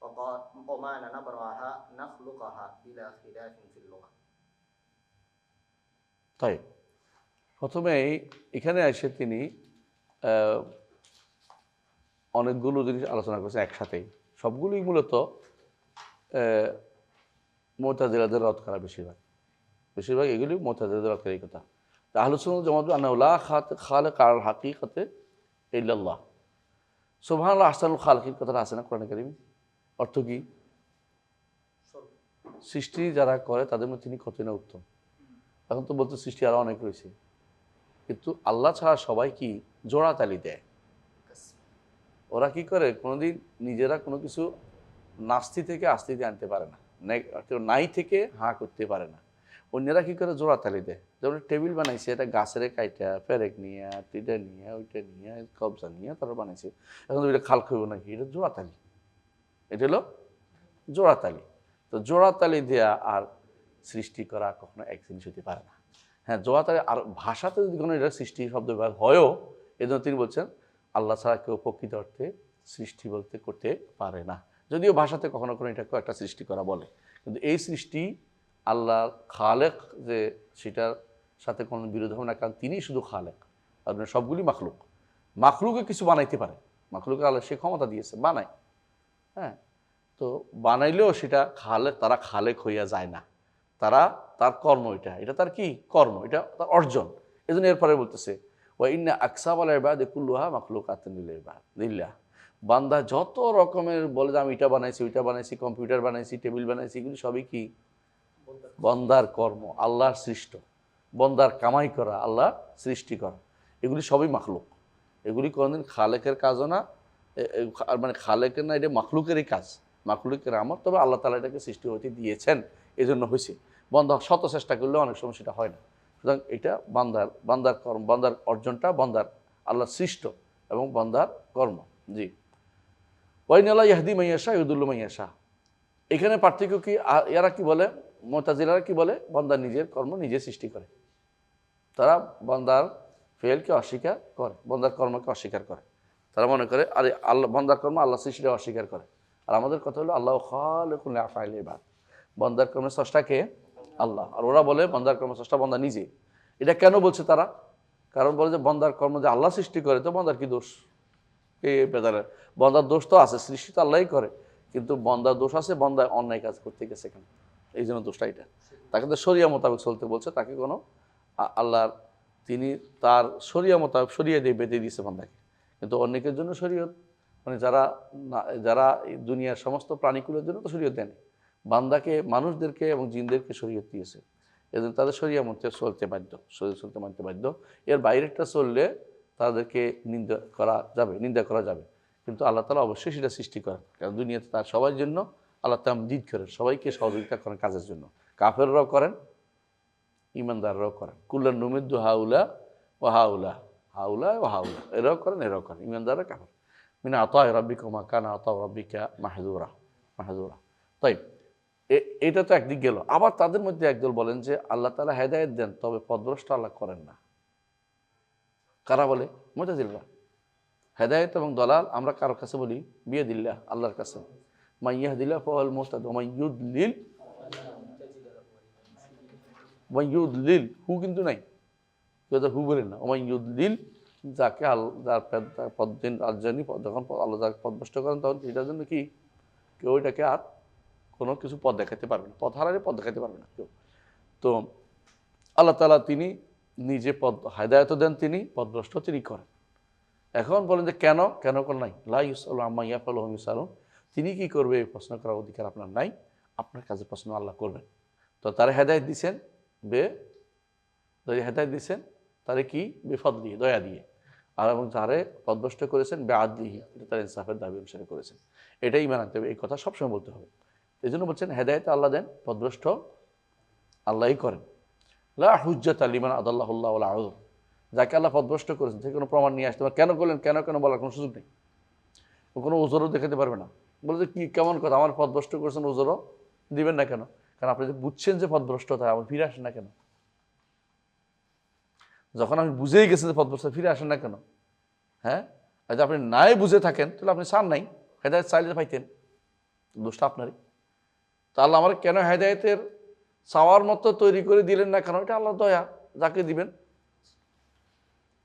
Speaker 2: وقال وما نبرأها نخلقها بلا خلاف في اللغة.
Speaker 1: তাই প্রথমেই এখানে এসে তিনি অনেকগুলো জিনিস আলোচনা করেছে একসাথেই, সবগুলোই মূলত মুতাজিলাদের রদ করা, বেশিরভাগ এগুলি মুতাজিলাদের রদ করা। এই কথা আহলুস সুন্নাহ ওয়াল জামাত আন্নাহু লা খালিক আলাল হাকিকাতি ইল্লাল্লাহ। সুবহানাল্লাহ আহসানুল খালিকিন কথাটা আছে না কোরআনে কারীমে? অর্থ কি? সৃষ্টি যারা করে তাদের মধ্যে তিনি কতই না উত্তম। এখন তো বলতে সৃষ্টি আরো অনেক রয়েছে, কিন্তু আল্লাহ ছাড়া সবাই কি জোড়াতালি দেয়। ওরা কি করে, কোনোদিন নিজেরা কোনো কিছু নাস্তি থেকে আস্তিতে আনতে পারে না, নাই থেকে হাঁ করতে পারে না। অন্যরা কি করে জোড়াতালি দেয়। যেমন টেবিল বানাইছে, এটা গাছের কাইটা পেরেক নিয়ে, টিটা নিয়ে, ওইটা নিয়ে, কবজা নিয়ে তারা বানাইছে। এখন তো এটা খাল খাইব নাকি, এটা জোড়াতালি, এটা হলো জোড়াতালি। তো জোড়াতালি দেয়া আর সৃষ্টি করা কখনো এক জিনিস হতে পারে না। হ্যাঁ, জোড়াতালি আর ভাষাতে যদি কোনো এটা সৃষ্টি শব্দ ব্যবহার হয়ও, এই জন্য তিনি বলছেন আল্লাহ ছাড়া কেউ প্রকৃত অর্থে সৃষ্টি বলতে করতে পারে না। যদিও ভাষাতে কখনো কোনো এটাকেও একটা সৃষ্টি করা বলে, কিন্তু এই সৃষ্টি আল্লাহ খালেক, যে সেটার সাথে কোনো বিরোধ হবে না, কারণ তিনি শুধু খালেক, আপনার সবগুলি মাখলুক। মাখলুকে কিছু বানাইতে পারে, মাখলুকে আল্লাহ সে ক্ষমতা দিয়েছে, বানায়। হ্যাঁ, তো বানাইলেও সেটা খালেক, তারা খালেক হইয়া যায় না, তারা তার কর্ম, এটা তার কি কর্ম, এটা তার অর্জন। এই জন্য এরপরে বলতেছে ওয়া ইন্না আকসাবাল ইবাদি কুল্লুহা মাখলুকাতুন লিল্লাহ। বান্দা যত রকমের বলে যে আমি এটা বানাইছি, ওইটা বানাইছি, কম্পিউটার বানাইছি, টেবিল বানাইছি, এগুলি সবই কি বন্দার কর্ম, আল্লাহর সৃষ্ট, বন্দার কামাই করা, আল্লাহ সৃষ্টি করা, এগুলি সবই মাখলুক। এগুলি কোনোদিন খালেকের কাজও না, মানে খালেকের না, এটা মাখলুকেরই কাজ, মাখলুকের আমল। তবে আল্লাহ তাআলা এটাকে সৃষ্টি হতে দিয়েছেন, এই জন্য হয়েছে। বন্দা শত চেষ্টা করলেও অনেক সময় সেটা হয় না। সুতরাং এটা বান্দার কর্ম, বান্দার অর্জনটা বান্দার আল্লাহ সৃষ্ট এবং বান্দার কর্ম। জি, ওয়াইনাল্লাহ ইয়াহদি মান ইয়াশা ইউদিল্লু মান ইয়াশা। এখানে পার্থক্য কি? এরা কি বলে, মুতাজিলারা কি বলে, বান্দা নিজের কর্ম নিজে সৃষ্টি করে, তারা বান্দার ফেলকে অস্বীকার করে, বান্দার কর্মকে অস্বীকার করে। তারা মনে করে আরে আল্লাহ বান্দার কর্ম আল্লাহ সৃষ্টিটা অস্বীকার করে। আর আমাদের কথা হলো আল্লাহ খালিকুল আফআইল ইবাদ, বান্দার কর্মের স্রষ্টাকে আল্লাহ। আর ওরা বলে বান্দার কর্মের স্রষ্টা বান্দা নিজে। এটা কেন বলছে তারা? কারণ বলে যে বান্দার কর্ম যে আল্লাহ সৃষ্টি করে, তো বান্দার কি দোষ? এই বেদারে বান্দার দোষ তো আছে, সৃষ্টি তো আল্লাহই করে, কিন্তু বান্দার দোষ আছে, বান্দা অন্যায় কাজ করতে গেছে কেন, এই জন্য দোষটা এটা। তাকে তো শরিয়া মোতাবেক চলতে বলছে, তাকে কোনো আল্লাহর তিনি তার শরিয়া মোতাবেক শরিয়া দিয়ে বেঁধে দিয়েছে বান্দাকে। কিন্তু অনেকের জন্য শরীয়ত মানে যারা এই দুনিয়ার সমস্ত প্রাণীকুলের জন্য তো শরীয়ত দেয়নি, বান্দাকে মানুষদেরকে এবং জিনদেরকে শরীয়ত দিয়েছে। এজন্য তাদের শরিয়া মতে চলতে বাধ্য, শরীয়ত চলতে মানতে বাধ্য। এর বাইরেটা চললে তাদেরকে নিন্দা করা যাবে। কিন্তু আল্লাহ তাআলা অবশ্যই সেটা সৃষ্টি করেন, কারণ দুনিয়াতে তার সবার জন্য আল্লাহ তামদিদ করেন, সবাইকে সহযোগিতা করেন কাজের জন্য। কাফেররাও করেন, ইমানদাররাও করেন। কুল্লান নুমিদ্দু হাউলা ও হাউলা, হাউলা ও হাউলা, এরাও করেন এরাও করেন, ইমানদাররা কাফের। মিনা আতায় রাব্বিকা মা কানা আতাউ রাব্বিকা মাহজুরা। তাই এটা তো একদিক গেল। আবার তাদের মধ্যে একদল বলেন যে আল্লাহ তাআলা হেদায়েত দেন, তবে পথভ্রষ্ট আল্লাহ করেন না। কারা বলে? মুতাজিলা। হেদায়েত এবং দলাল আমরা কারোর কাছে বলি বিয়াদিল্লাহ, আল্লাহর কাছে। মান ইয়াহদিল্লাহু ফাহুয়াল মুহতাদ ওয়া মান ইউদলিল হু কিন্তু নাই, কেউ তো হু বলেন না। ওয়া মান ইউদলিল, যাকে যার পদ্দিন আলজানি যখন আল্লাহ যাকে পথভ্রষ্ট করেন, তখন এটার জন্য কি কেউ এটাকে আর কোনো কিছু পথ দেখাতে পারবে না, পথ হারালে পথ দেখাতে পারবে না কেউ। তো আল্লাহ তাআলা তিনি নিজে হেদায়েত দেন, তিনি পথভ্রষ্ট তিনি করেন। এখন বলেন যে কেন করেন নাই? লা ইউসআলু আম্মা ইয়াফআলু ওয়া হুম ইউসআলুন, তিনি কি করবে এই প্রশ্ন করার অধিকার আপনার নাই, আপনার কাছে প্রশ্ন আল্লাহ করবেন। তো তারা হেদায়েত দিচ্ছেন হেদায়েত দিচ্ছেন তারে কি বেফদলি, দয়া দিয়ে। আর এবং তারে পথভ্রষ্ট করেছেন বেআদলিহি, এটা তার ইনসাফের দাবি অনুসারে করেছেন। এটাই ইমান আনতে হবে, এই কথা সবসময় বলতে হবে। এই জন্য বলছেন হেদায়েত আল্লাহ দেন, পথভ্রষ্ট আল্লাহই করেন। লা হুজ্জাতা লিমান আদাল্লাহুল্লাহ ওয়ালা উযর, যাকে আল্লাহ পথভ্রষ্ট করেছেন সে কোনো প্রমাণ নিয়ে আসতে পারে, কেন করলেন কেন বলার কোনো সুযোগ নেই, ও কোনো ওজরও দেখাতে পারবে না। বলে যে কি কেমন কথা, আমার পথভ্রষ্ট করেছেন, ওজরও দিবেন না কেন? কারণ আপনি যে বুঝছেন যে পথভ্রষ্টতা, আমার ফিরে আসেন না কেন? যখন আমি বুঝেই গেছেন যে পথভ্রষ্ট, ফিরে আসেন না কেন? হ্যাঁ, যদি আপনি নাই বুঝে থাকেন তাহলে আপনি চান নাই, হেদায়েত চাইলে পাইতেন, দোষটা আপনারই। তা আল্লাহ আমার কেন হেদায়েতের চাওয়ার মতো তৈরি করে দিলেন না কেন? এটা আল্লাহ দয়া, যাকে দিবেন,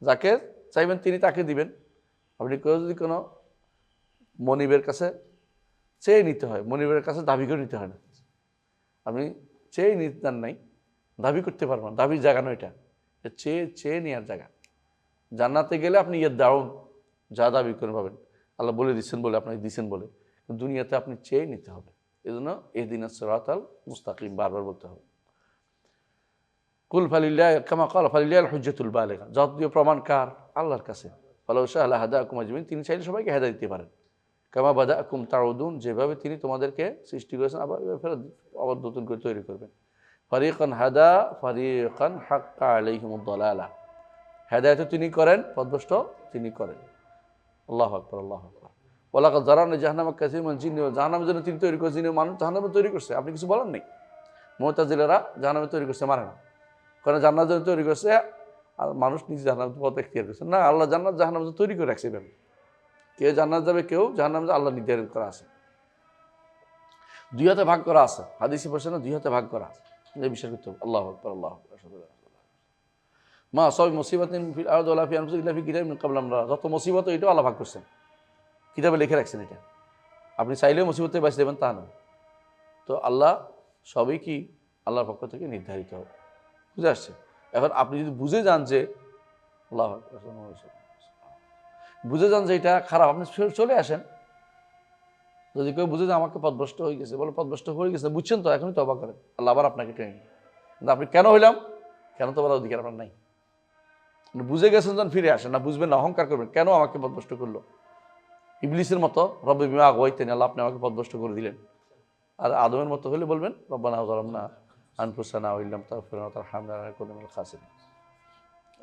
Speaker 1: যাকে চাইবেন তিনি তাকে দিবেন। আপনি কেউ যদি কোনো মনিবের কাছে চেয়ে নিতে হয়, মনিবের কাছে দাবি করে নিতে হয় না। আপনি চেয়ে নিতে নাই, দাবি করতে পারবেন, দাবির জায়গা নয় এটা, চেয়ে নেওয়ার জায়গা। জান্নাতে গেলে আপনি দাউন, যা দাবি করে পাবেন, আল্লাহ বলে দিচ্ছেন বলে আপনাকে দিচ্ছেন বলে। দুনিয়াতে আপনি চেয়ে নিতে হবে। এই জন্য ইহদিনাস সিরাতাল মুস্তাকিম বারবার বলতে হবে। কুল ফালিল্লাহ কামা ক্বালা ফালিল্লাহিল হুজ্জাতুল বালিগা, যদিও প্রমাণ কার? আল্লাহর কাছে। ফালাউ শাআ লাহাদাকুম আজমাইন, তিনি চাইলে সবাইকে হেদায়েত দিতে পারেন। কামা বাদাআকুম তাউদুন, যেভাবে তিনি তোমাদেরকে সৃষ্টি করেছেন আবার নতুন করে তৈরি করবেন। ফারিকান হাদা ফারিকান হাক্কা আলাইহিমুদ দালালা, হেদায়েত তিনি করেন, পথভ্রষ্ট তিনি করেন। আল্লাহু আকবার, আল্লাহু আকবার। ওয়ালাকাদ যারানা জাহান্নামা কাসীরুম মিনাল জিন্নি, জাহান্নামের জন্য তিনি তৈরি করেছেন, মানুষ জাহান্নামে তৈরি করছে, আপনি কিছু বলেন নাই। মুতাজিলারা জাহান্নামে তৈরি করছে মানে না, কারণ জান্নাত জন্য তৈরি করছে আর মানুষ নিজে জান্নাত পথ এখতিয়ার করছে না। আল্লাহ জান্নাত জাহান্নাম তৈরি করে রাখছে, এভাবে কেউ জান্নাত যাবে, কেউ জাহান্নামে যাবে, আল্লাহ নির্ধারণ করা আছে। দুই হাতে ভাগ করা আছে, হাদিসে বলছে না, দুই হাতে ভাগ করা আছে, এই বিষয় করতে হবে। আল্লাহু আকবার, আল্লাহু আকবার। মা সব মুসিবাতিন ফিল আরদি ওয়ালা ফি আনফুসিকুম ইল্লা ফি কিতাবিন মিন ক্বাবল, আমরা যত মুসিবত এটাও আল্লাহ ভাগ করছেন, কিতাবে লিখে রাখছেন। এটা আপনি চাইলেও মুসিবত থেকে বাঁচতে দেবেন তা না। তো আল্লাহ সবই কি আল্লাহর পক্ষ থেকে নির্ধারিত হবে, বুঝে আসছে? এখন আপনি যদি বুঝে যান যে আল্লাহ বুঝে যান যে এটা খারাপ, আপনি চলে আসেন। যদি কেউ বুঝে যে আমাকে পথভ্রষ্ট হয়ে গেছে, বলে পথভ্রষ্ট হয়ে গেছে, বুঝছেন তো, এখনই তওবা করেন, আল্লাহ আবার আপনাকে ট্রেনিং। কিন্তু আপনি কেন হইলাম, কেন তো বলার অধিকার আপনার নাই। বুঝে গেছেন যখন ফিরে আসেন, না বুঝবেন না, অহংকার করবেন, কেন আমাকে পথভ্রষ্ট করলো? ইবলিসের মতো রব্বি বিমা আগাওয়াইতানি, আল্লাহ আপনি আমাকে পথভ্রষ্ট করে দিলেন। আর আদমের মতো হলে বলবেন রব্বানা যালামনা আনফুসানা ওয়া ইল্লাম তাগফির লানা ওয়া তারহামনা লানাকুনা মিনাল খাসিরিন।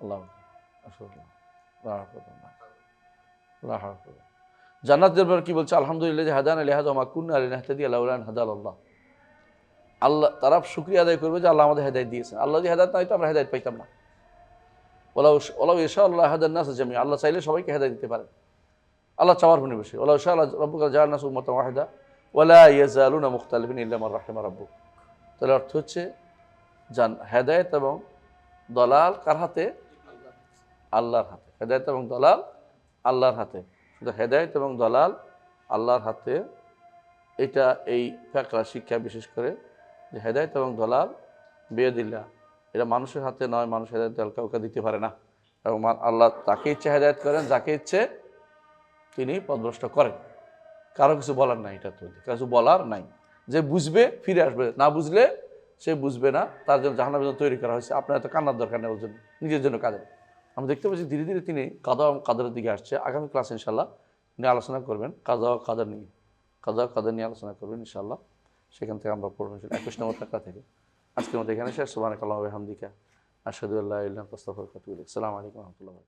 Speaker 1: আল্লাহ জান্নাতের ব্যাপারে কি বলছে? আলহামদুলিল্লাহ যে হাদানা লিহাযা ওয়া মা কুন্না লিনাহতাদিয়া লাউলা আন হাদানাল্লাহ। আল্লাহ তারা শুকরিয়া আদায় করবে যে আল্লাহ আমাদের হেদায়েত দিয়েছেন। আল্লাহ যদি হেদায়েত না দিত আমরা হেদায়েত পাইতাম না। ওলাউ ইশা আল্লাহ হাদান নাস জামিয়া, আল্লাহ চাইলে সবাইকে হেদায়েত দিতে পারেন। আল্লাহ চাওয়ার উপর নির্ভরশীল। ওলাউ ইশা আল্লাহ রাব্বুকা জাআলা নাস উম্মাতান ওয়াহিদা ওয়ালা ইয়াজালুনা মুখতালিফিন ইল্লা মান রাহিমা রাব্বুক। তাহলে অর্থ হচ্ছে হেদায়েত এবং দলাল কার হাতে? আল্লাহর হাতে। হেদায়েত এবং দলাল আল্লাহর হাতে। শুধু হেদায়েত এবং দলাল আল্লাহর হাতে। এটা এই ফিকহ শিক্ষা বিশেষ করে যে হেদায়েত এবং দলাল বিয়াদিল্লাহ, এটা মানুষের হাতে নয়। মানুষ হেদায়েত দলাল কাউকে দিতে পারে না, এবং আল্লাহ তাকে ইচ্ছে হেদায়েত করেন, যাকে ইচ্ছে তিনি পথভ্রষ্ট করেন। কারো কিছু বলার নাই, এটা তো কিছু বলার নাই। যে বুঝবে ফিরে আসবে, না বুঝলে সে বুঝবে না, তার জন্য জাহান্নামের জন্য তৈরি করা হয়েছে। আপনার এত কান্নার দরকার নেই ওর জন্য, নিজের জন্য কাঁদেন। আমরা দেখতে পাচ্ছি ধীরে ধীরে তিনি কাদা এবং কাদারের দিকে আসছে। আগামী ক্লাসে ইনশাল্লাহ তিনি আলোচনা করবেন কাদা ও কাদার নিয়ে, কাদা ও কাদার নিয়ে আলোচনা করবেন ইনশাল্লাহ। সেখান থেকে আমরা পড়বো 21 নম্বর টাকা থেকে। আজকের মধ্যে এখানে শেষ। সুবহানাকাল্লাহু ওয়া বিহামদিকা আশহাদু আল্লা ইলাহা ইল্লা আনতা আস্তাগফিরুকা ওয়া আতুবু ইলাইক। আসসালামু আলাইকুম ওয়া রাহমাতুল্লাহি।